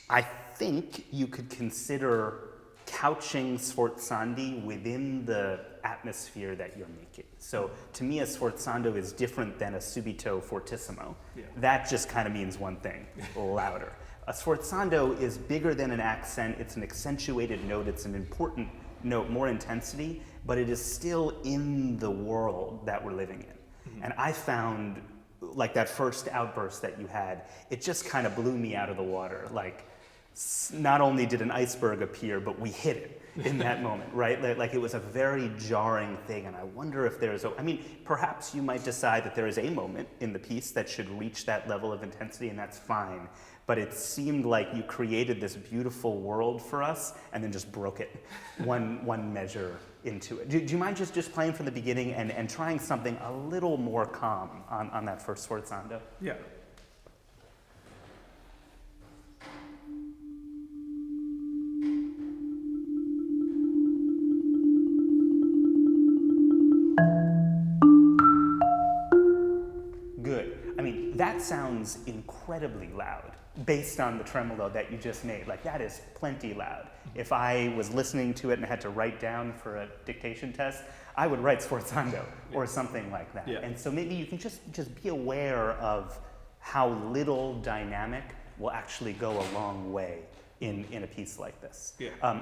I think you could consider couching sforzandi within the atmosphere that you're making. So to me, a sforzando is different than a subito fortissimo. That just kind of means one thing, louder. A sforzando is bigger than an accent. It's an accentuated note. It's an important note, more intensity, but it is still in the world that we're living in. And I found, like that first outburst that you had, it just kind of blew me out of the water. Like, not only did an iceberg appear, but we hit it in that moment, right? Like it was a very jarring thing, and I wonder if there's I mean, perhaps you might decide that there is a moment in the piece that should reach that level of intensity, and that's fine. But it seemed like you created this beautiful world for us and then just broke it one measure into it. Do you mind just playing from the beginning and trying something a little more calm on that first sforzando? Yeah. Good. I mean, that sounds incredibly loud based on the tremolo that you just made. Like, that is plenty loud. If I was listening to it and had to write down for a dictation test, I would write sforzando or something like that. And so maybe you can just be aware of how little dynamic will actually go a long way in a piece like this.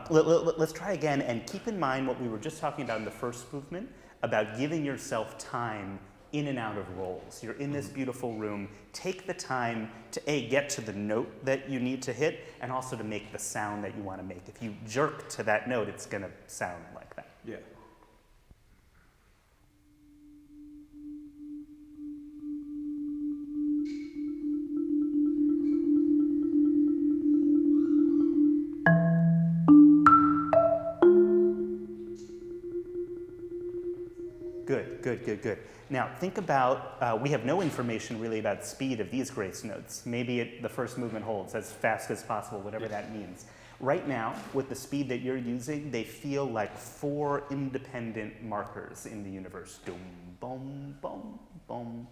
Let's try again, and keep in mind what we were just talking about in the first movement, about giving yourself time in and out of rolls. You're in this beautiful room. Take the time to get to the note that you need to hit, and also to make the sound that you want to make. If you jerk to that note, it's going to sound like that. Yeah. Good. Now, think about, we have no information really about speed of these grace notes. Maybe the first movement holds as fast as possible, whatever that means. Right now, with the speed that you're using, they feel like 4 independent markers in the universe. Doom, boom, boom, boom.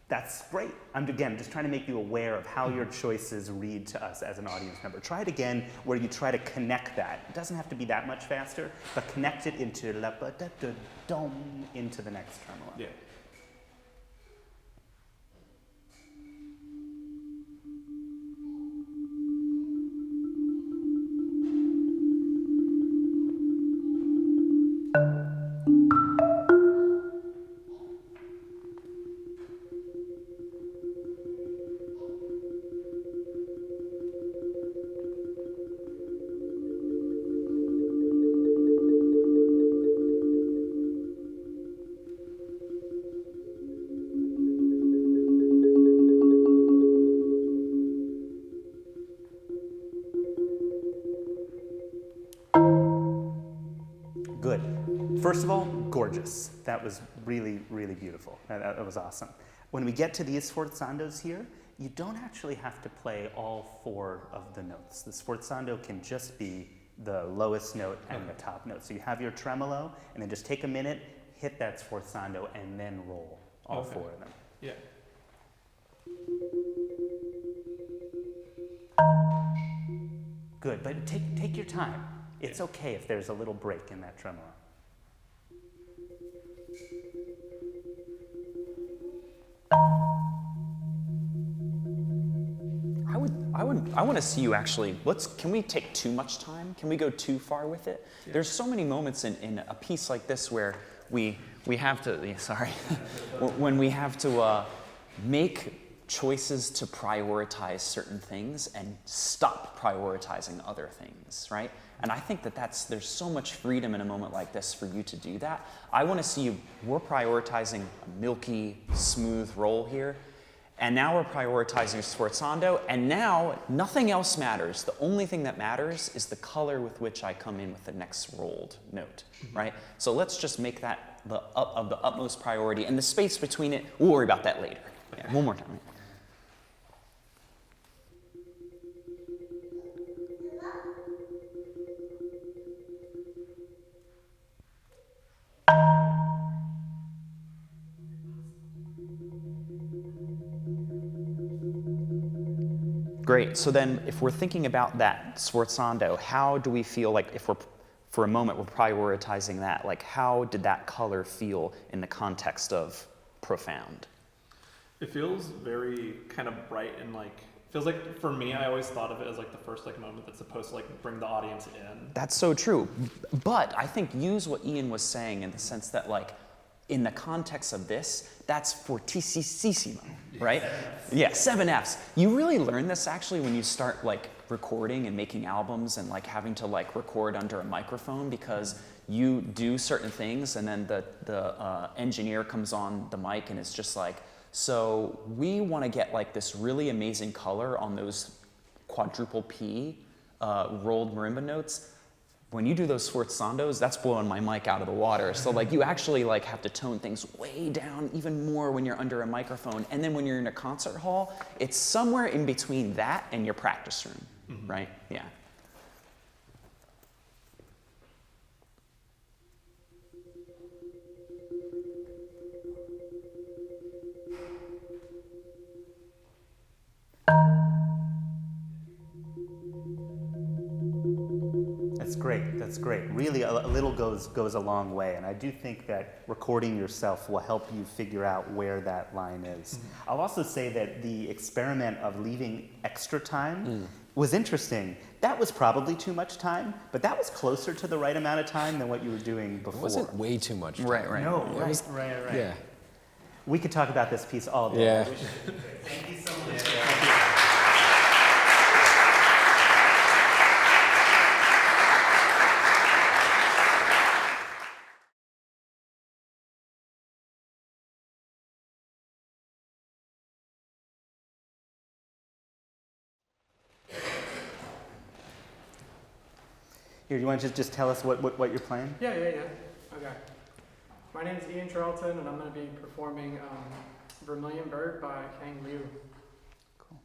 That's great. I'm, again, just trying to make you aware of how your choices read to us as an audience member. Try it again where you try to connect that. It doesn't have to be that much faster, but connect it into la ba da da dom into the next tremolo. Yeah. First of all, gorgeous. That was really, really beautiful. That was awesome. When we get to these sforzandos here, you don't actually have to play all 4 of the notes. The sforzando can just be the lowest note and the top note. So you have your tremolo, and then just take a minute, hit that sforzando, and then roll all 4 of them. Yeah. Good, but take your time. It's okay if there's a little break in that tremolo. I want to see you actually, can we take too much time? Can we go too far with it? Yeah. There's so many moments in a piece like this where we have to, when we have to make choices to prioritize certain things and stop prioritizing other things, right? And I think that there's so much freedom in a moment like this for you to do that. I want to see you, we're prioritizing a milky, smooth roll here, and now we're prioritizing sforzando, and now nothing else matters. The only thing that matters is the color with which I come in with the next rolled note, right? So let's just make that of the utmost priority, and the space between it, we'll worry about that later. Yeah, one more time. Great, so then if we're thinking about that sforzando, how do we feel like if we're, for a moment, we're prioritizing that, like how did that color feel in the context of profound? It feels very kind of bright and like, feels like, for me, I always thought of it as like the first like moment that's supposed to like bring the audience in. That's so true, but I think use what Ian was saying in the sense that like, in the context of this, that's fortissimo, right? Yeah, 7 Fs. You really learn this actually when you start like recording and making albums and like having to like record under a microphone, because you do certain things and then the engineer comes on the mic and it's just like, so we want to get like this really amazing color on those quadruple P rolled marimba notes. When you do those sforzandos, that's blowing my mic out of the water. So like you actually like have to tone things way down even more when you're under a microphone. And then when you're in a concert hall, it's somewhere in between that and your practice room, right? Yeah. That's great. Really, a little goes a long way, and I do think that recording yourself will help you figure out where that line is. I'll also say that the experiment of leaving extra time was interesting. That was probably too much time, but that was closer to the right amount of time than what you were doing before. It wasn't way too much time. Right. No, right. Yeah. We could talk about this piece all day. Yeah. Thank you so much. Here, you want to just tell us what you're playing? Yeah. Okay. My name is Ian Charlton, and I'm going to be performing Vermilion Bird by HENG. Cool.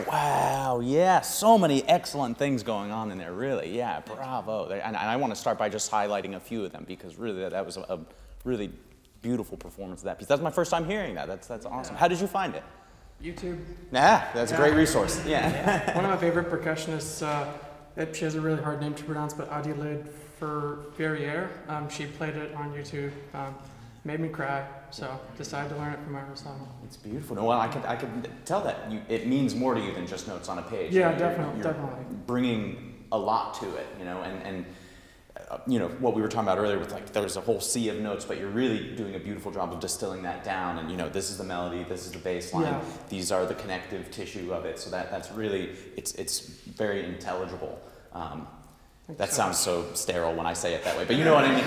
Wow, yeah, so many excellent things going on in there, really. Yeah, bravo. And I want to start by just highlighting a few of them because really that was a really beautiful performance of that piece. That's my first time hearing that. That's awesome. How did you find it? YouTube. Yeah, that's a great resource. Yeah. One of my favorite percussionists, she has a really hard name to pronounce, but Adelaide Ferrier. She played it on YouTube. Made me cry, so decided to learn it for my recital. It's beautiful. Well, I can tell that it means more to you than just notes on a page. Yeah, You're definitely. Bringing a lot to it, and what we were talking about earlier with like there's a whole sea of notes, but you're really doing a beautiful job of distilling that down. And this is the melody, this is the bass line, these are the connective tissue of it. So that's really it's very intelligible. That sounds so sterile when I say it that way, but you know what I mean.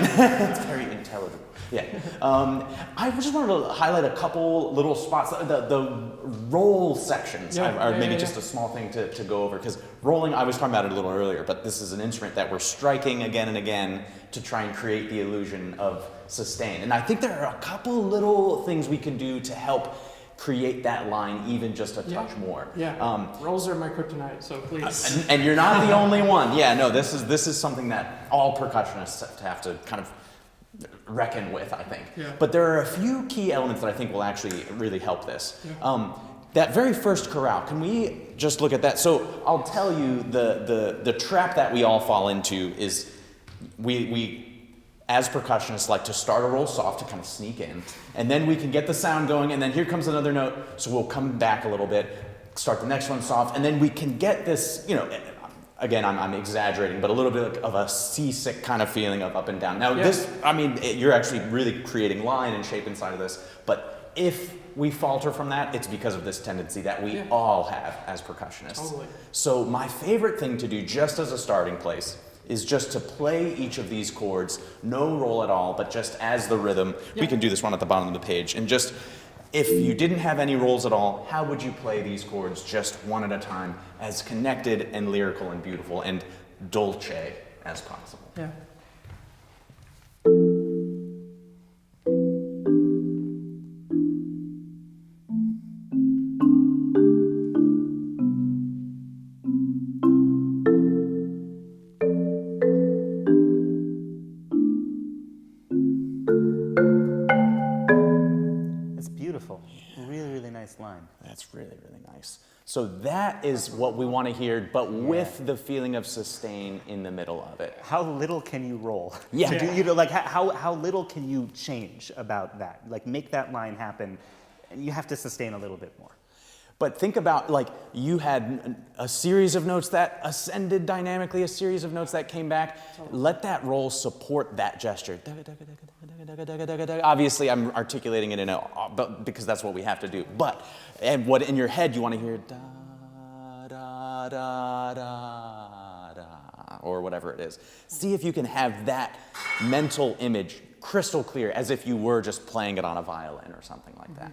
It's very intelligible. Yeah. I just wanted to highlight a couple little spots. The roll sections are maybe just a small thing to go over, because rolling, I was talking about it a little earlier, but this is an instrument that we're striking again and again to try and create the illusion of sustain. And I think there are a couple little things we can do to help create that line even just a touch more. Yeah. Rolls are my kryptonite, so please. And you're not the only one. Yeah, no, this is something that all percussionists have to kind of reckon with, I think. Yeah. But there are a few key elements that I think will actually really help this. Yeah. That very first chorale, can we just look at that? So I'll tell you the trap that we all fall into is we as percussionists like to start a roll soft to kind of sneak in, and then we can get the sound going, and then here comes another note, so we'll come back a little bit, start the next one soft, and then we can get this, again, I'm exaggerating, but a little bit of a seasick kind of feeling of up and down. Now you're actually really creating line and shape inside of this, but if we falter from that, it's because of this tendency that we all have as percussionists. Totally. So my favorite thing to do just as a starting place is just to play each of these chords, no roll at all, but just as the rhythm. We can do this one at the bottom of the page. And just, if you didn't have any rolls at all, how would you play these chords just one at a time, as connected and lyrical and beautiful and dolce as possible? Yeah. Line. That's really, really nice. So that is what we want to hear, but with the feeling of sustain in the middle of it. How little can you roll? Yeah. How little can you change about that? Like, make that line happen, and you have to sustain a little bit more. But think about, you had a series of notes that ascended dynamically, a series of notes that came back. Let that roll support that gesture. Obviously, I'm articulating it because that's what we have to do. And what in your head you want to hear, da, da, da, da, da, or whatever it is. See if you can have that mental image crystal clear, as if you were just playing it on a violin or something like that.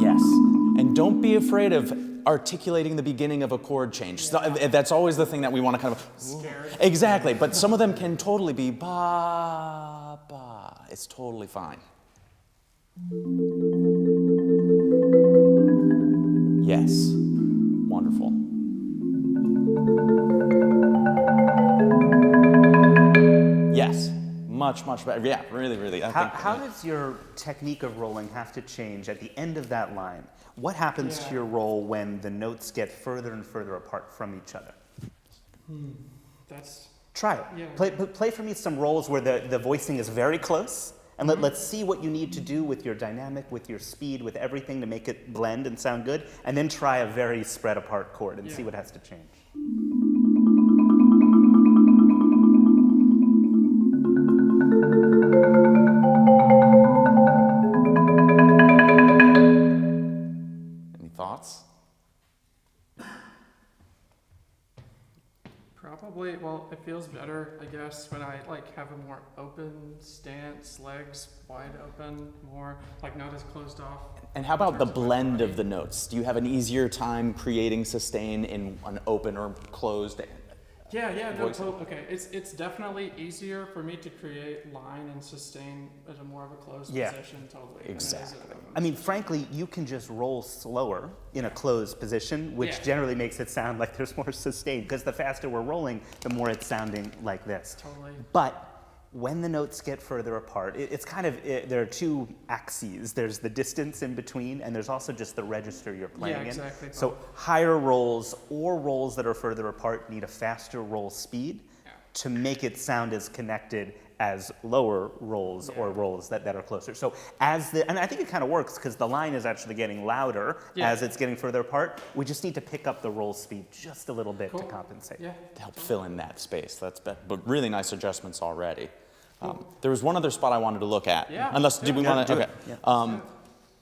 Yes, and don't be afraid of articulating the beginning of a chord change. So, that's always the thing that we want to kind of... Scared. Exactly, but some of them can totally be ba, ba. It's totally fine. Yes, wonderful. Yes, much better. Yeah, really, really. How does your technique of rolling have to change at the end of that line? What happens to your roll when the notes get further and further apart from each other? Try it. Yeah. Play for me some rolls where the voicing is very close, and let's see what you need to do with your dynamic, with your speed, with everything to make it blend and sound good, and then try a very spread apart chord and see what has to change. Thoughts? Probably, well, it feels better, I guess, when I have a more open stance, legs wide open, more not as closed off. And how about the blend of the notes? Do you have an easier time creating sustain in an open or closed Yeah, no, voice. okay. It's definitely easier for me to create line and sustain at a more of a closed Yeah. position, totally. than it is Exactly. at open. I mean, frankly, you can just roll slower in a closed position, which Yeah. generally makes it sound like there's more sustain, because the faster we're rolling, the more it's sounding like this. Totally. But when the notes get further apart, it's kind of, there are two axes. There's the distance in between, and there's also just the register you're playing in. exactly. So higher rolls or rolls that are further apart need a faster roll speed Yeah. to make it sound as connected as lower rolls or rolls that are closer. So and I think it kind of works because the line is actually getting louder Yeah. as it's getting further apart. We just need to pick up the roll speed just a little bit to Cool. compensate. Yeah. To help fill in that space. But really nice adjustments already. There was one other spot I wanted to look at. Yeah. Unless, did we Yeah, want to? do Okay. it. Yeah.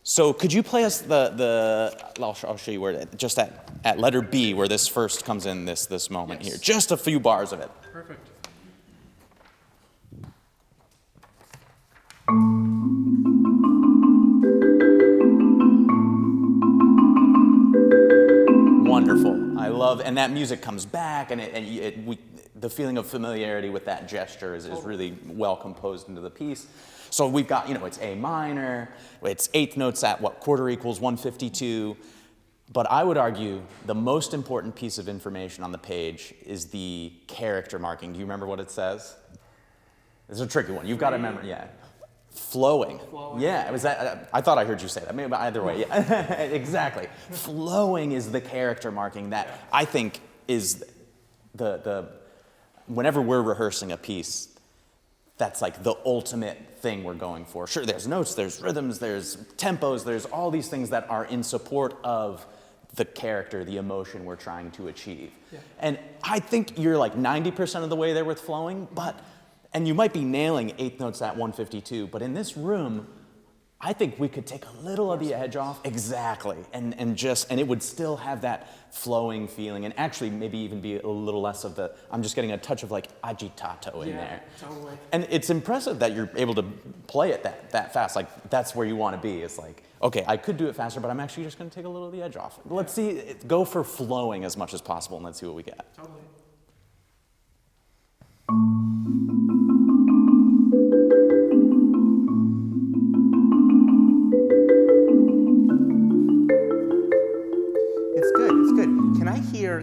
So could you play us I'll show you where, just at letter B, where this first comes in this moment Yes. here. Just a few bars of it. Perfect. Wonderful. I love, and that music comes back, and the feeling of familiarity with that gesture is really well composed into the piece. So we've got, it's A minor, it's eighth notes at quarter equals 152. But I would argue the most important piece of information on the page is the character marking. Do you remember what it says? It's a tricky one. You've got to remember, yeah. Flowing. Yeah, was that? I thought I heard you say that. Maybe either way, yeah. Exactly. Flowing is the character marking that I think is the whenever we're rehearsing a piece, that's like the ultimate thing we're going for. Sure, there's notes, there's rhythms, there's tempos, there's all these things that are in support of the character, the emotion we're trying to achieve. Yeah. And I think you're like 90% of the way there with flowing, and you might be nailing eighth notes at 152, but in this room, I think we could take a little of the edge off. Exactly. And it would still have that flowing feeling, and actually maybe even be a little less of I'm just getting a touch of like agitato in there. Totally. And it's impressive that you're able to play it that fast. Like, that's where you want to be. It's like, okay, I could do it faster, but I'm actually just going to take a little of the edge off. Let's see, go for flowing as much as possible, and let's see what we get. Totally.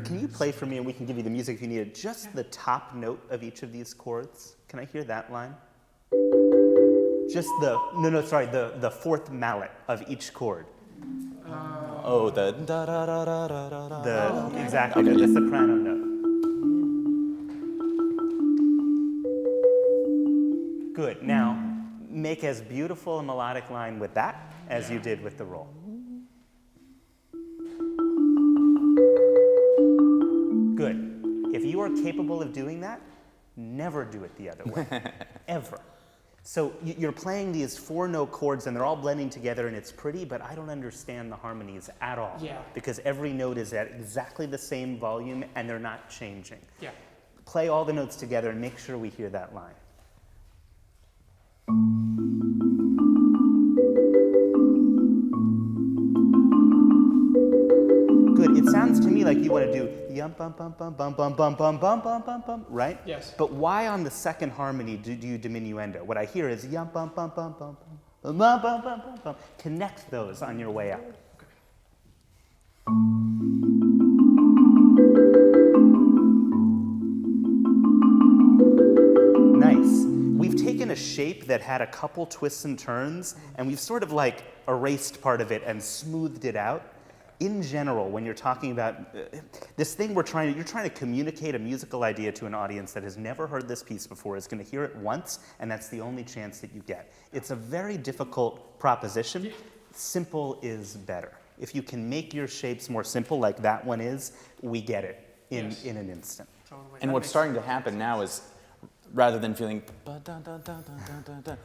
Can you play for me, and we can give you the music if you need it, just the top note of each of these chords? Can I hear that line? Just the fourth mallet of each chord. The da da da da da da da. Exactly, the soprano note. Good, now make as beautiful a melodic line with that as you did with the roll. Good. If you are capable of doing that, never do it the other way, ever. So you're playing these 4-note chords and they're all blending together and it's pretty, but I don't understand the harmonies at all. Yeah. Because every note is at exactly the same volume and they're not changing. Yeah. Play all the notes together and make sure we hear that line. Good. It sounds to me like you want to do yum bum bum bum bum bum bum bum bum bum bum bum, right? Yes. But why on the second harmony do you diminuendo? What I hear is yum bum bum bum bum bum bum bum bum bum bum. Connect those on your way out. Nice. We've taken a shape that had a couple twists and turns, and we've sort of like erased part of it and smoothed it out. In general, when you're talking about this thing you're trying to communicate a musical idea to an audience that has never heard this piece before, is going to hear it once, and that's the only chance that you get. It's a very difficult proposition. Simple is better. If you can make your shapes more simple, like that one is, we get it in an instant. Totally. And what's starting to happen now is, rather than feeling,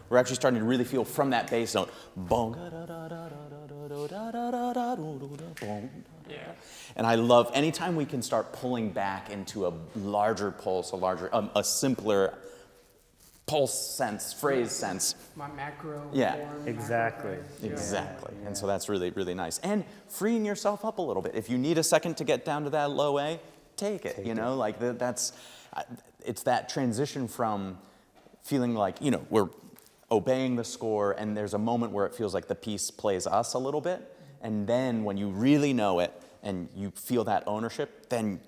we're actually starting to really feel from that bass note. And I love anytime we can start pulling back into a larger pulse, a simpler pulse sense, phrase sense. My macro form. Exactly. Exactly. And so that's really, really nice. And freeing yourself up a little bit. If you need a second to get down to that low A, take it, you know? Like that's, it's that transition from feeling like, you know, we're obeying the score and there's a moment where it feels like the piece plays us a little bit. And then when you really know it and you feel that ownership, then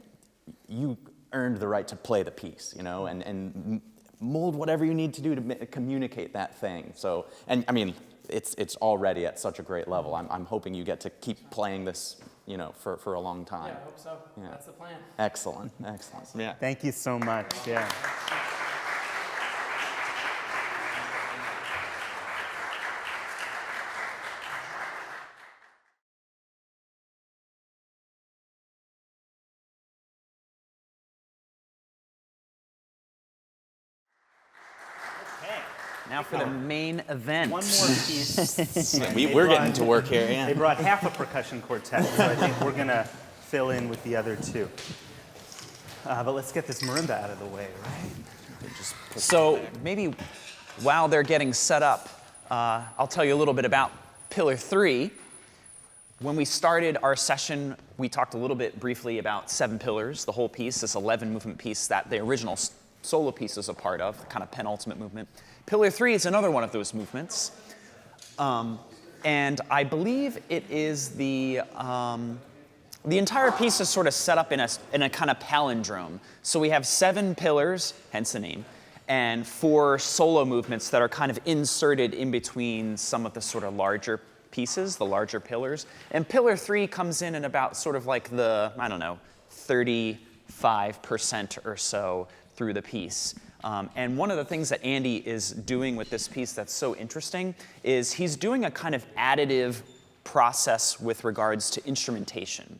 you earned the right to play the piece, you know, and mold whatever you need to do to communicate that thing. So, and I mean, it's already at such a great level. I'm hoping you get to keep playing this, you know, for a long time. Yeah, I hope so. Yeah. That's the plan. Excellent, excellent. Yeah. Thank you so much. Yeah. Now for the main event. One more piece. We're getting to work here, yeah. They brought half a percussion quartet, so I think we're going to fill in with the other two. But let's get this marimba out of the way, right? So maybe while they're getting set up, I'll tell you a little bit about Pillar 3. When we started our session, we talked a little bit briefly about 7 pillars, the whole piece, this 11 movement piece that the original solo piece is a part of, the kind of penultimate movement. Pillar 3 is another one of those movements. And I believe it is the entire piece is sort of set up in a kind of palindrome. So we have 7 pillars, hence the name, and 4 solo movements that are kind of inserted in between some of the sort of larger pieces, the larger pillars. And Pillar 3 comes in at about sort of like the, I don't know, 35% or so through the piece. And one of the things that Andy is doing with this piece that's so interesting is he's doing a kind of additive process with regards to instrumentation.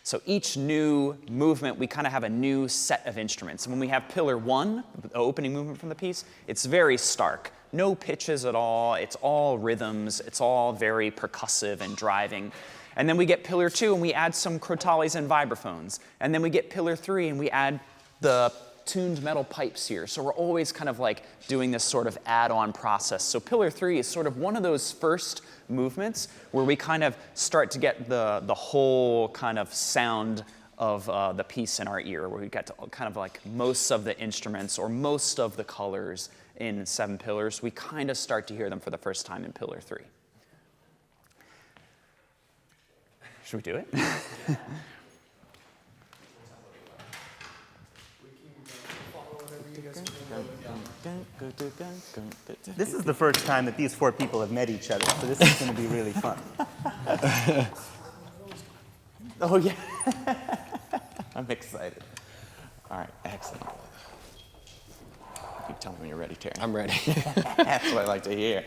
So each new movement, we kind of have a new set of instruments. And when we have Pillar 1, the opening movement from the piece, it's very stark. No pitches at all. It's all rhythms. It's all very percussive and driving. And then we get Pillar 2, and we add some crotales and vibraphones. And then we get Pillar 3, and we add the tuned metal pipes here. So we're always kind of like doing this sort of add-on process. So Pillar 3 is sort of one of those first movements where we kind of start to get the whole kind of sound of the piece in our ear, where we get to kind of like most of the instruments or most of the colors in 7 pillars. We kind of start to hear them for the first time in Pillar 3. Should we do it? This is the first time that these 4 people have met each other, so this is going to be really fun. Oh, yeah. I'm excited. All right, excellent. You tell me when you're ready, Terry. I'm ready. That's what I like to hear.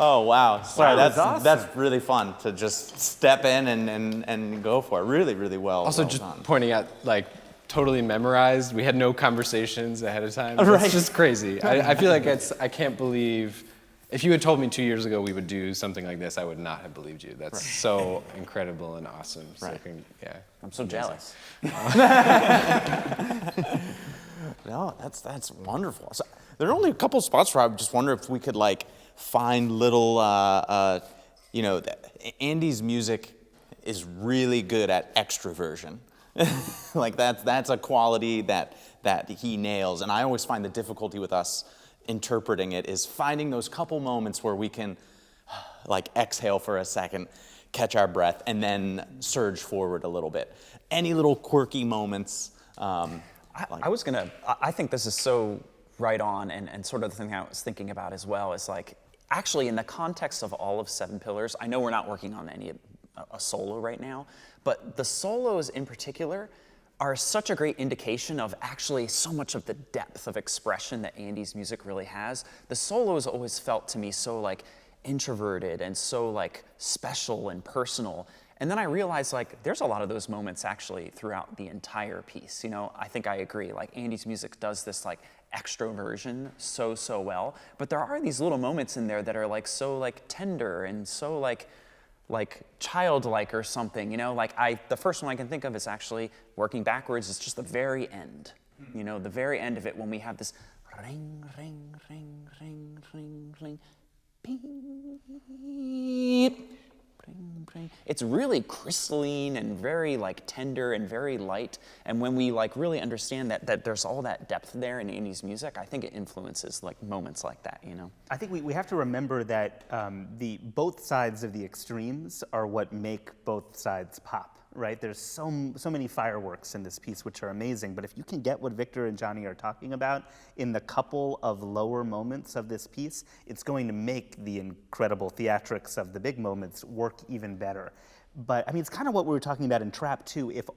Oh, wow. Sorry, That was that's awesome. really fun to just step in and go for it. Really, really well. Also, well just done. pointing out, like, totally memorized. We had no conversations ahead of time. Right. It's just crazy. I feel like I can't believe, if you had told me 2 years ago we would do something like this, I would not have believed you. That's so incredible and awesome. So Right. yeah. I'm so jealous. No, that's wonderful. So, there are only a couple spots where I just wonder if we could like find little, Andy's music is really good at extroversion. Like that's a quality that he nails, and I always find the difficulty with us interpreting it is finding those couple moments where we can like exhale for a second, catch our breath, and then surge forward a little bit. Any little quirky moments. I think this is so right on, and sort of the thing I was thinking about as well is like, actually in the context of all of Seven Pillars, I know we're not working on a solo right now, but the solos in particular are such a great indication of actually so much of the depth of expression that Andy's music really has. The solos always felt to me so like introverted and so like special and personal. And then I realized like there's a lot of those moments actually throughout the entire piece. I think I agree. Like Andy's music does this like extroversion so well, but there are these little moments in there that are like so like tender and so like childlike or something, like the first one I can think of is actually working backwards. It's just the very end, the very end of it when we have this ring, ring, ring, ring, ring, ring, beep, ring, ring. It's really crystalline and very like tender and very light. And when we like really understand that there's all that depth there in Andy's music, I think it influences like moments like that, I think we have to remember that both sides of the extremes are what make both sides pop, right? There's so many fireworks in this piece, which are amazing, but if you can get what Victor and Jonny are talking about in the couple of lower moments of this piece, it's going to make the incredible theatrics of the big moments work even better. But I mean, it's kind of what we were talking about in Trap too. If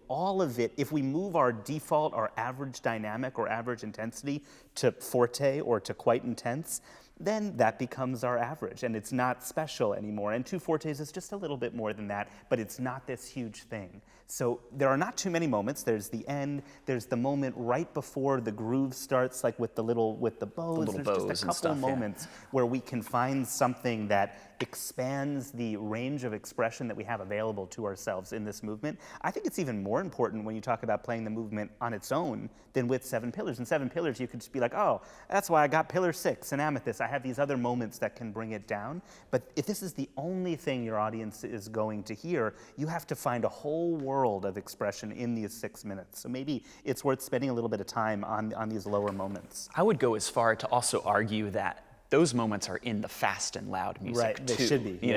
we move our default, our average dynamic or average intensity to forte or to quite intense, then that becomes our average, and it's not special anymore. And two fortes is just a little bit more than that, but it's not this huge thing. So there are not too many moments. There's the end. There's the moment right before the groove starts, like with the bows. little There's bows just a and couple stuff, yeah. moments where we can find something that expands the range of expression that we have available to ourselves in this movement. I think it's even more important when you talk about playing the movement on its own than with Seven Pillars. In Seven Pillars, you could just be like, oh, that's why I got Pillar 6 and Amethyst. I have these other moments that can bring it down. But if this is the only thing your audience is going to hear, you have to find a whole world of expression in these 6 minutes. So maybe it's worth spending a little bit of time on these lower moments. I would go as far to also argue that those moments are in the fast and loud music Right, they too. should be.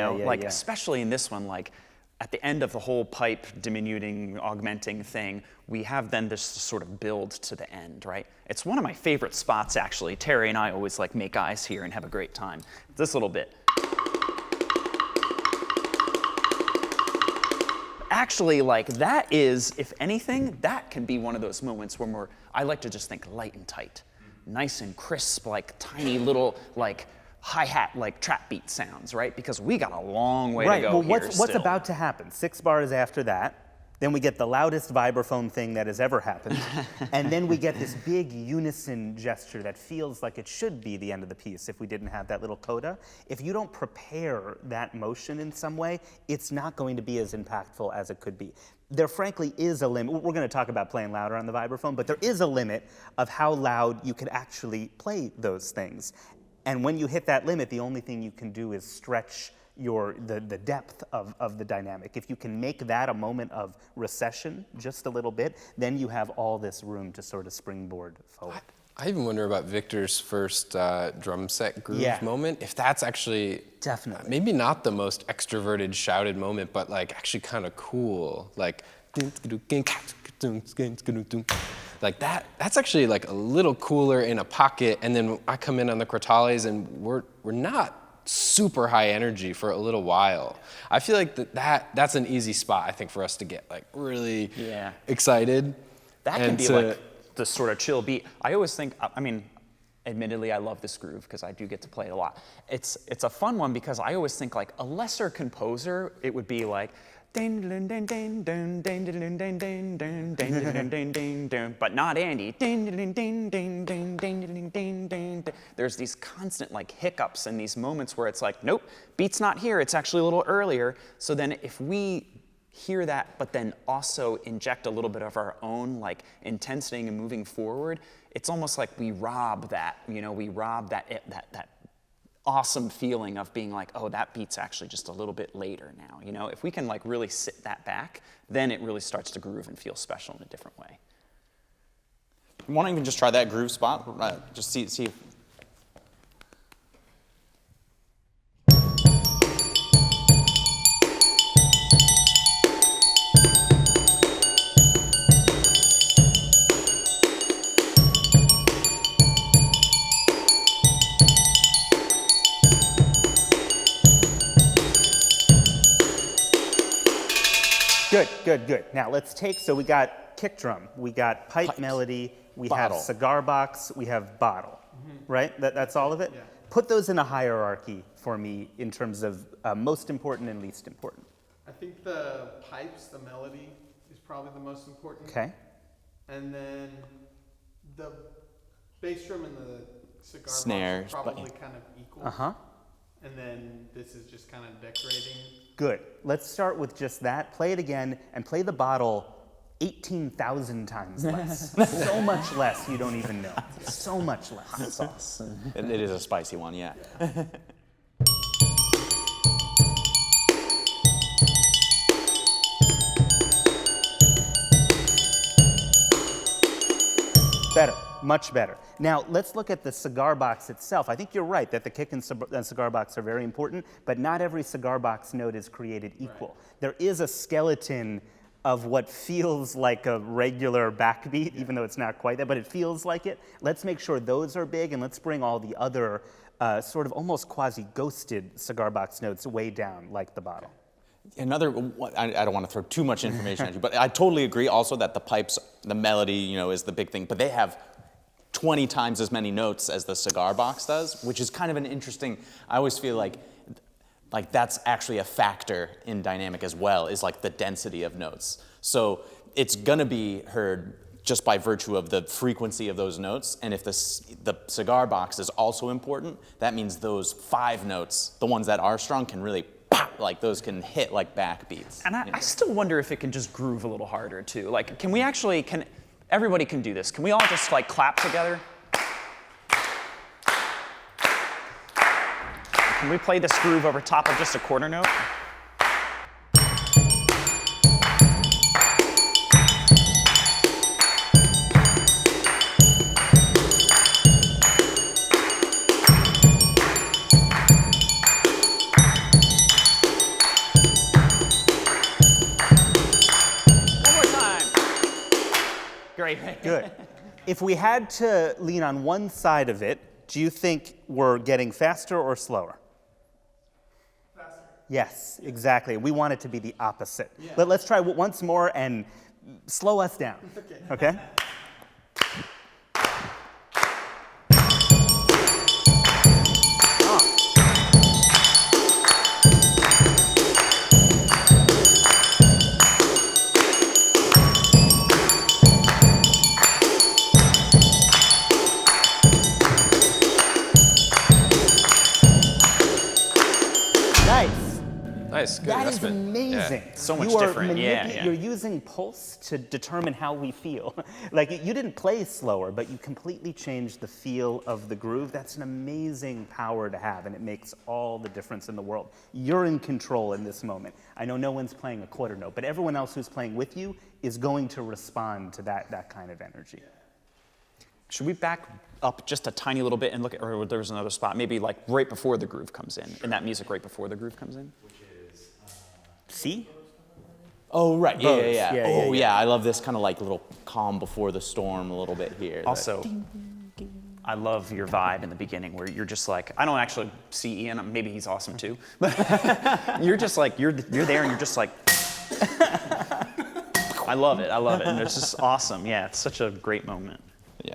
Especially in this one, like at the end of the whole pipe diminuting, augmenting thing, we have then this sort of build to the end, right? It's one of my favorite spots actually. Terry and I always like make eyes here and have a great time. This little bit. Actually, like that is, if anything, that can be one of those moments when I like to just think light and tight. Nice and crisp, like tiny little like hi-hat like trap beat sounds, right? Because we got a long way to go here what's still. about to happen? 6 bars after that, then we get the loudest vibraphone thing that has ever happened, and then we get this big unison gesture that feels like it should be the end of the piece if we didn't have that little coda. If you don't prepare that motion in some way, it's not going to be as impactful as it could be. There frankly is a limit. We're going to talk about playing louder on the vibraphone, but there is a limit of how loud you could actually play those things. And when you hit that limit, the only thing you can do is stretch the depth of the dynamic. If you can make that a moment of recession just a little bit, then you have all this room to sort of springboard forward. I even wonder about Victor's first drum set groove Yeah. moment. If that's actually Definitely. maybe not the most extroverted, shouted moment, but like actually kind of cool. Like that. That's actually like a little cooler in a pocket. And then I come in on the crotales, and we're not super high energy for a little while. I feel like that's an easy spot, I think, for us to get like really excited. That can be like the sort of chill beat. I always think, I mean, Admittedly, I love this groove because I do get to play it a lot. It's a fun one because I always think like a lesser composer, it would be like, but not Andy. There's these constant like hiccups and these moments where it's like, nope, beat's not here, it's actually a little earlier. So then if we hear that, but then also inject a little bit of our own like intensity and moving forward, it's almost like we rob that, we rob that awesome feeling of being like, oh, that beat's actually just a little bit later now. If we can like really sit that back, then it really starts to groove and feel special in a different way. You want to even just try that groove spot? Just see if. Good. Now let's take, so we got kick drum, we got pipe melody, we Bottle. have cigar box, we have bottle, right? That's all of it? Yeah. Put those in a hierarchy for me in terms of most important and least important. I think the pipes, the melody, is probably the most important. Okay. And then the bass drum and the cigar Snares, box are but- probably kind of equal. Uh-huh. And then this is just kind of decorating. Good. Let's start with just that. Play it again and play the bottle 18,000 times less. So much less you don't even know. So much less. Sauce. It is a spicy one, yeah. Better, much better. Now, let's look at the cigar box itself. I think you're right that the kick and cigar box are very important, but not every cigar box note is created equal. Right. There is a skeleton of what feels like a regular backbeat, even though it's not quite that, but it feels like it. Let's make sure those are big, and let's bring all the other sort of almost quasi-ghosted cigar box notes way down, like the bottle. Another, I don't want to throw too much information at you, but I totally agree also that the pipes, the melody, is the big thing, but they have 20 times as many notes as the cigar box does, which is kind of an interesting, I always feel like that's actually a factor in dynamic as well, is like the density of notes. So it's gonna be heard just by virtue of the frequency of those notes, and if the cigar box is also important, that means those 5 notes, the ones that are strong, can really pop, like those can hit like backbeats. And I still wonder if it can just groove a little harder too. Like, everybody can do this. Can we all just like clap together? Can we play this groove over top of just a quarter note? Good. If we had to lean on one side of it, do you think we're getting faster or slower? Faster. Yes, exactly. We want it to be the opposite. Yeah. Let's try once more and slow us down. Okay? Nice, good That is investment. amazing. Yeah. So much You are different, yeah. You're using pulse to determine how we feel. Like, you didn't play slower, but you completely changed the feel of the groove. That's an amazing power to have, and it makes all the difference in the world. You're in control in this moment. I know no one's playing a quarter note, but everyone else who's playing with you is going to respond to that kind of energy. Should we back up just a tiny little bit and look at, or there's another spot, maybe like right before the groove comes in, and that music right before the groove comes in? See? Oh, right, yeah, Both. yeah. Yeah, Oh, yeah. yeah, I love this kind of like little calm before the storm a little bit here. Also, I love your vibe in the beginning where you're just like, I don't actually see Ian, maybe he's awesome too, but you're just like, you're there and you're just like, I love it, and it's just awesome. Yeah, it's such a great moment. Yeah.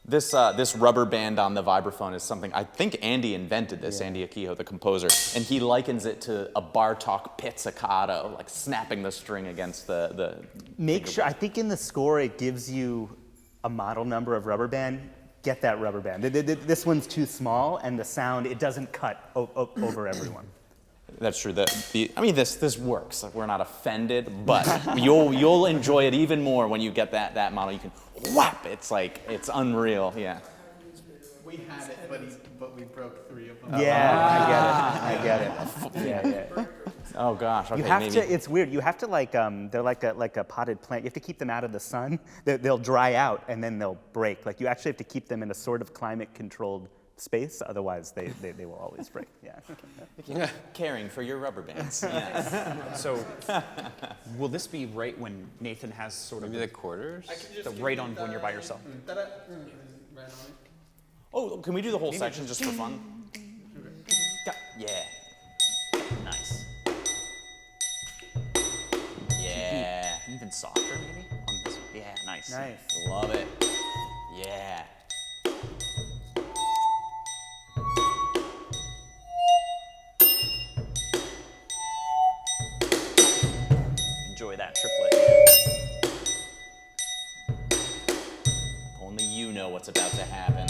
This rubber band on the vibraphone is something, I think Andy invented this, Andy AKIHO, the composer, and he likens it to a Bartók pizzicato, like snapping the string against the Make sure, I think in the score it gives you a model number of rubber band. Get that rubber band. This one's too small, and the sound, it doesn't cut over everyone. That's true. I mean, this works. Like, we're not offended, but you'll enjoy it even more when you get that model. You can whap. It's like, it's unreal. Yeah. We had it, but we broke 3 of them. Yeah, I get it. Yeah. Oh gosh. Okay, You have maybe. to. It's weird. You have to they're like a potted plant. You have to keep them out of the sun. They'll dry out and then they'll break. Like you actually have to keep them in a sort of climate-controlled space. Otherwise, they will always break. Yeah. Caring for your rubber bands. Yes. So, will this be right when Nathan has sort of Maybe the quarters? right on when you're by yourself? Right on it. Oh, can we do the whole section just for fun? Yeah. Nice. Yeah. Even softer, maybe on this. Yeah, nice. Nice. Love it. Yeah. Enjoy that triplet. Only you know what's about to happen.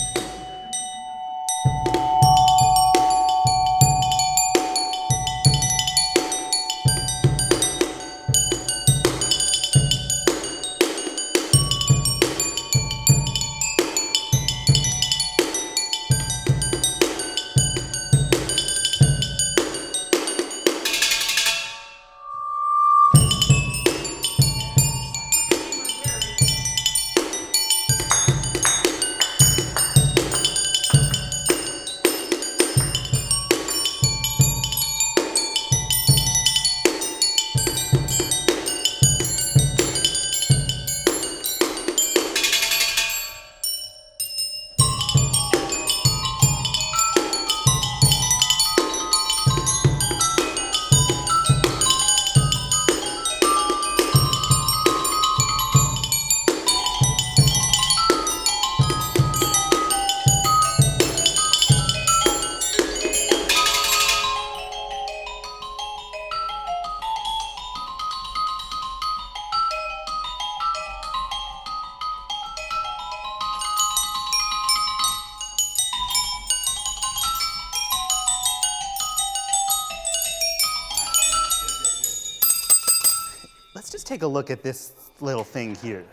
Let's just take a look at this little thing here.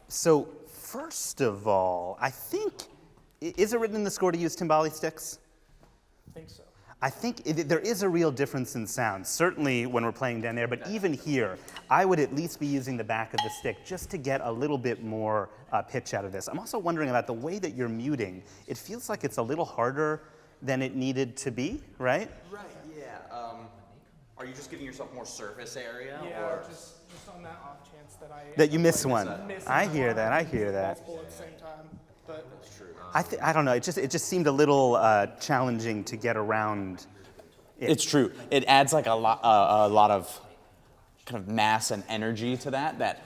So first of all, I think, is it written in the score to use timbali sticks? I think so. I think there is a real difference in sound, certainly when we're playing down there, but even here, I would at least be using the back of the stick just to get a little bit more pitch out of this. I'm also wondering about the way that you're muting. It feels like it's a little harder than it needed to be, right? Right, yeah. Are you just giving yourself more surface area? Yeah, or? just on that off chance that I That you miss one. miss I one. hear that, I hear that. multiple at the same time. But that's true. I don't know, it just seemed a little challenging to get around. It's true. It adds like a lot of kind of mass and energy to that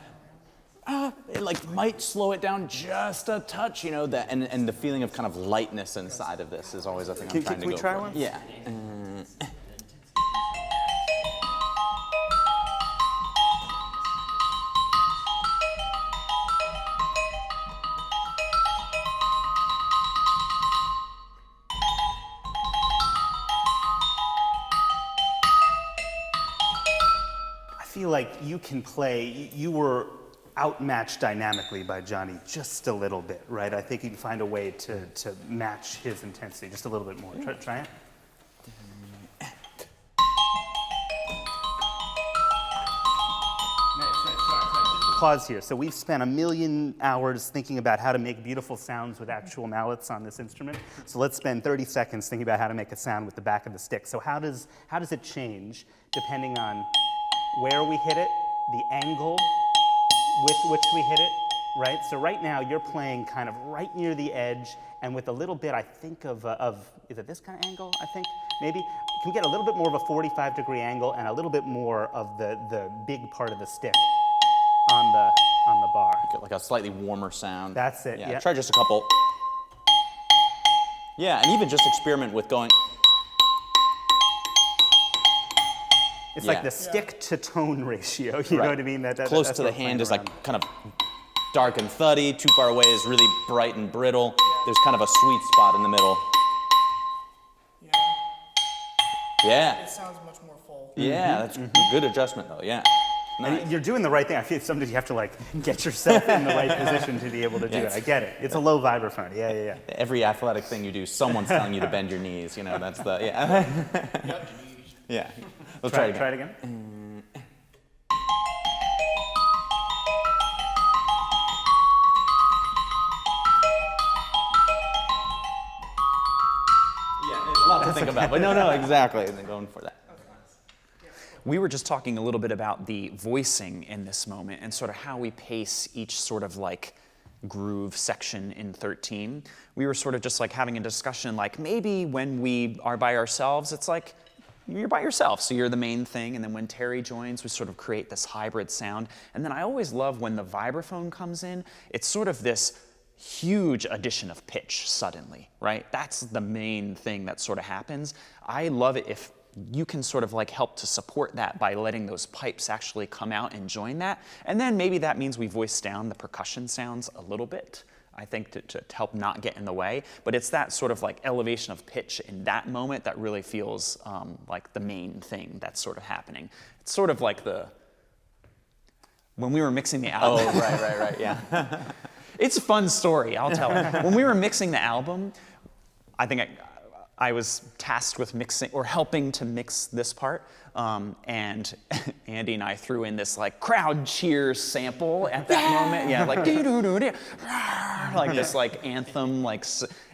it like might slow it down just a touch, you know, and the feeling of kind of lightness inside of this is always a thing I'm trying to Can we go try for. one? Yeah. I feel like you can play, you were outmatched dynamically by Jonny just a little bit, right? I think you can find a way to match his intensity just a little bit more. Try it. Pause here. So we've spent a million hours thinking about how to make beautiful sounds with actual mallets on this instrument. So let's spend 30 seconds thinking about how to make a sound with the back of the stick. So how does it change depending on where we hit it, the angle with which we hit it, right? So right now you're playing kind of right near the edge, and with a little bit, I think of is it this kind of angle, I think? Maybe? Can we get a little bit more of a 45-degree angle and a little bit more of the big part of the stick on the bar. Get like a slightly warmer sound. That's it, Yeah, yeah. try just a couple. Yeah, and even just experiment with going. It's Yeah. like the stick to tone ratio, you know what I mean? Close that's to what the we're hand playing is like around. kind of dark and thuddy. Too far away is really bright and brittle. There's kind of a sweet spot in the middle. Yeah. It sounds much more full. Yeah, that's a good adjustment though. Yeah. Nice. And you're doing the right thing. I feel sometimes you have to like get yourself in the right position to be able to do it. Yes. I get it. It's a low vibraphone. Yeah. Every athletic thing you do, someone's telling you to bend your knees. You know, that's the yeah. Let's try it again. Try it again. Yeah, there's a lot to think about, but no, exactly. And then going for that. We were just talking a little bit about the voicing in this moment and sort of how we pace each sort of like groove section in 13. We were sort of just like having a discussion like maybe when we are by ourselves, it's like you're by yourself, so you're the main thing, and then when Terry joins, we sort of create this hybrid sound. And then I always love when the vibraphone comes in, it's sort of this huge addition of pitch suddenly, right? That's the main thing that sort of happens. I love it if you can sort of like help to support that by letting those pipes actually come out and join that. And then maybe that means we voice down the percussion sounds a little bit, I think to help not get in the way. But it's that sort of like elevation of pitch in that moment that really feels like the main thing that's sort of happening. It's sort of like when we were mixing the album. Oh, right, yeah. It's a fun story, I'll tell it. When we were mixing the album, I think I was tasked with mixing or helping to mix this part, and Andy and I threw in this like crowd cheers sample at that moment. Yeah, like doo-doo-doo-doo, like this like anthem, like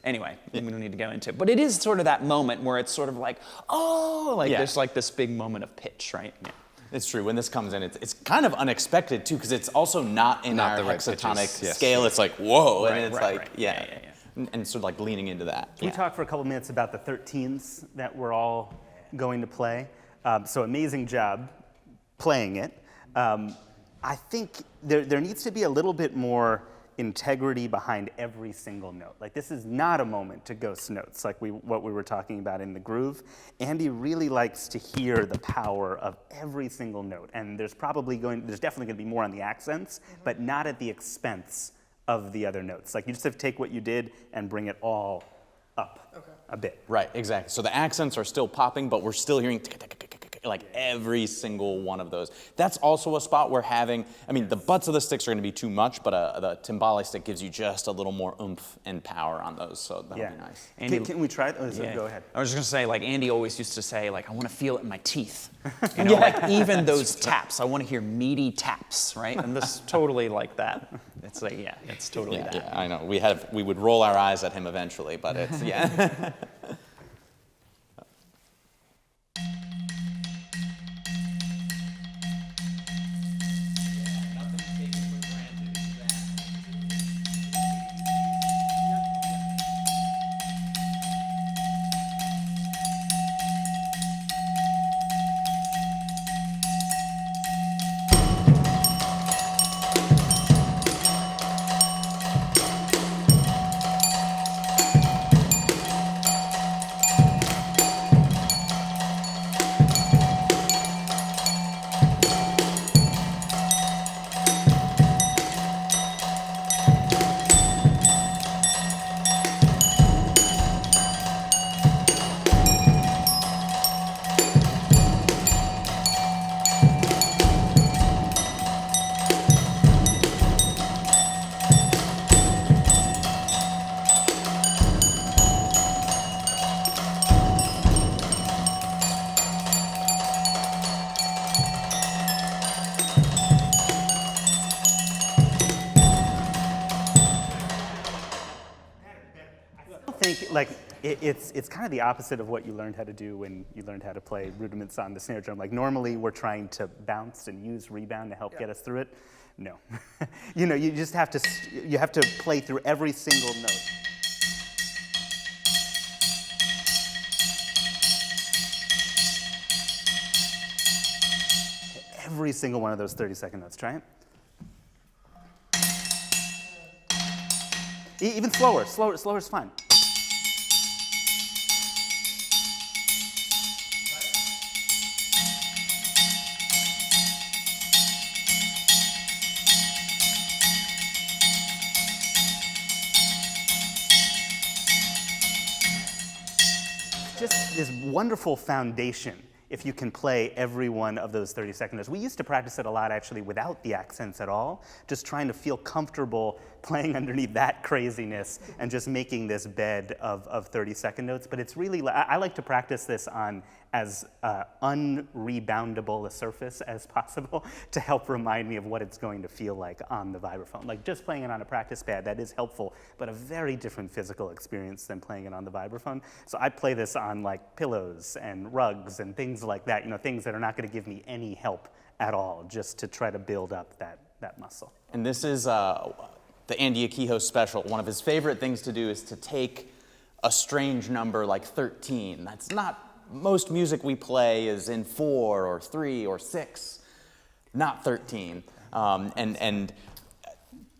anyway, we don't need to go into it. But it is sort of that moment where it's sort of like, oh, like there's like this big moment of pitch, right? Yeah. It's true. When this comes in, it's kind of unexpected too, because it's also not in our the right hexatonic pitches, yes. scale. It's like whoa, and it's right, like right. yeah. Yeah. And sort of like leaning into that. We talked for a couple minutes about the 13s that we're all going to play. So amazing job playing it. I think there needs to be a little bit more integrity behind every single note. Like this is not a moment to ghost notes like what we were talking about in the groove. Andy really likes to hear the power of every single note. And there's definitely going to be more on the accents, but not at the expense of the other notes. Like you just have to take what you did and bring it all up a bit. Right, exactly. So the accents are still popping, but we're still hearing like every single one of those. That's also a spot where the butts of the sticks are going to be too much, but the timbale stick gives you just a little more oomph and power on those, so that'll be nice. Andy, Can we try it? Oh, yeah. Go ahead. I was just gonna say, like Andy always used to say, like I want to feel it in my teeth. You know, like even those taps, I want to hear meaty taps, right? And this is totally like that. It's like it's totally that. Yeah, I know. We would roll our eyes at him eventually, but it's It's kind of the opposite of what you learned how to do when you learned how to play rudiments on the snare drum. Like normally we're trying to bounce and use rebound to help get us through it. No, you just have to play through every single note. Every single one of those 30-second notes. Try it. Even slower. Slower is fine. Just this wonderful foundation if you can play every one of those 30-second notes. We used to practice it a lot actually without the accents at all, just trying to feel comfortable playing underneath that craziness and just making this bed of 30-second notes. But it's really, I like to practice this on as unreboundable a surface as possible to help remind me of what it's going to feel like on the vibraphone. Like just playing it on a practice pad, that is helpful, but a very different physical experience than playing it on the vibraphone. So I play this on like pillows and rugs and things like that, you know, things that are not going to give me any help at all, just to try to build up that muscle. And this is the Andy AKIHO special. One of his favorite things to do is to take a strange number like 13. That's not, most music we play is in 4 or 3 or 6, not 13. And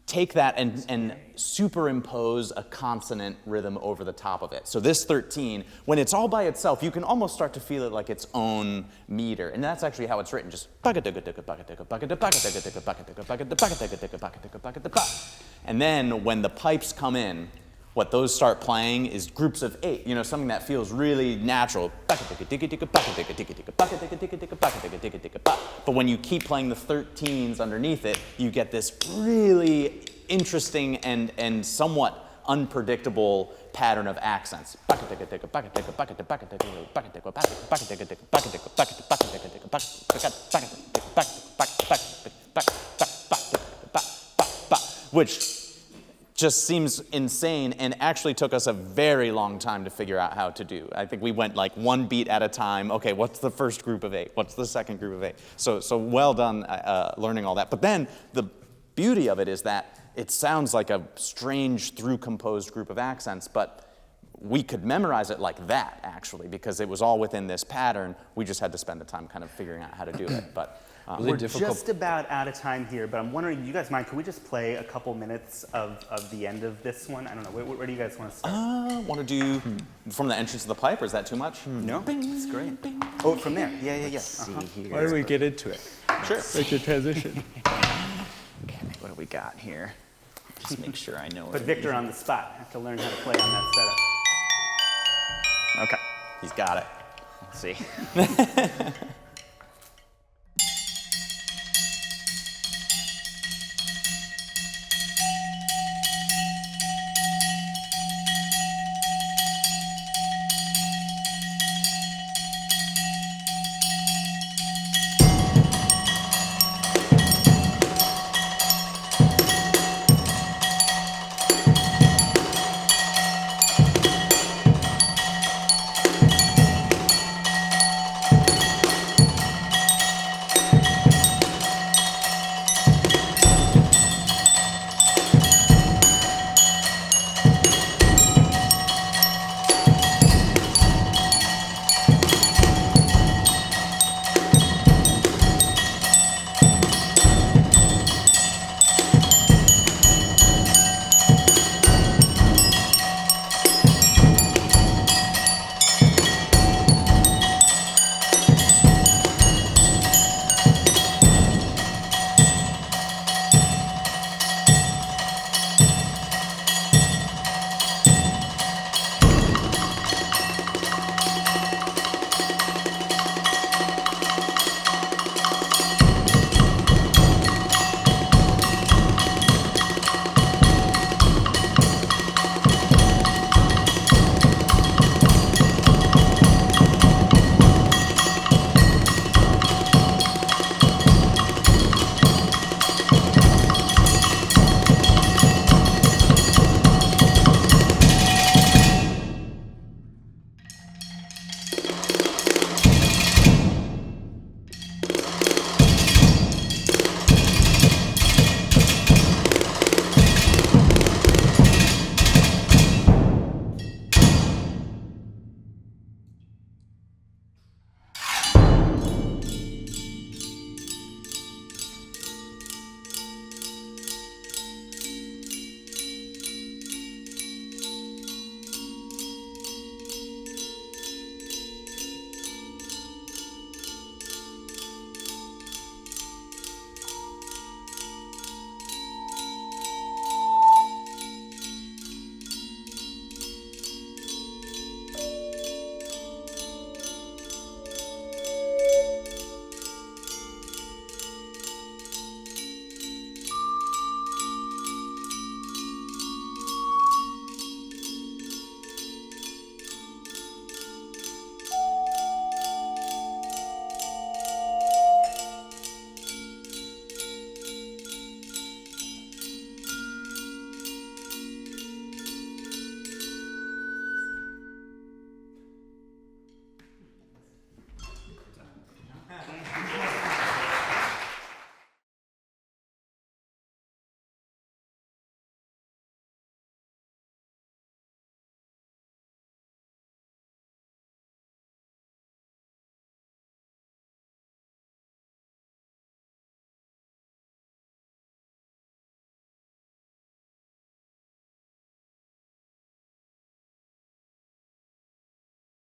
take that and superimpose a consonant rhythm over the top of it. So this 13, when it's all by itself, you can almost start to feel it like its own meter. And that's actually how it's written, just and then when the pipes come in, what those start playing is groups of 8, you know, something that feels really natural. But when you keep playing the 13s underneath it, you get this really interesting and somewhat unpredictable pattern of accents. Which just seems insane and actually took us a very long time to figure out how to do. I think we went like one beat at a time. Okay, what's the first group of 8? What's the second group of 8? So well done learning all that. But then the beauty of it is that it sounds like a strange through-composed group of accents, but we could memorize it like that, actually, because it was all within this pattern. We just had to spend the time kind of figuring out how to do it. But Really we're difficult. just about out of time here, but I'm wondering, do you guys mind, can we just play a couple minutes of the end of this one? I don't know, where do you guys want to start? want to do from the entrance of the pipe, or is that too much? No, it's great. Oh, from there, yeah. See here. Why don't we get into it? Sure. Like the transition. Okay, what do we got here? Just make sure I know. Put Victor on the spot. I have to learn how to play on that setup. Okay, He's got it. let's see.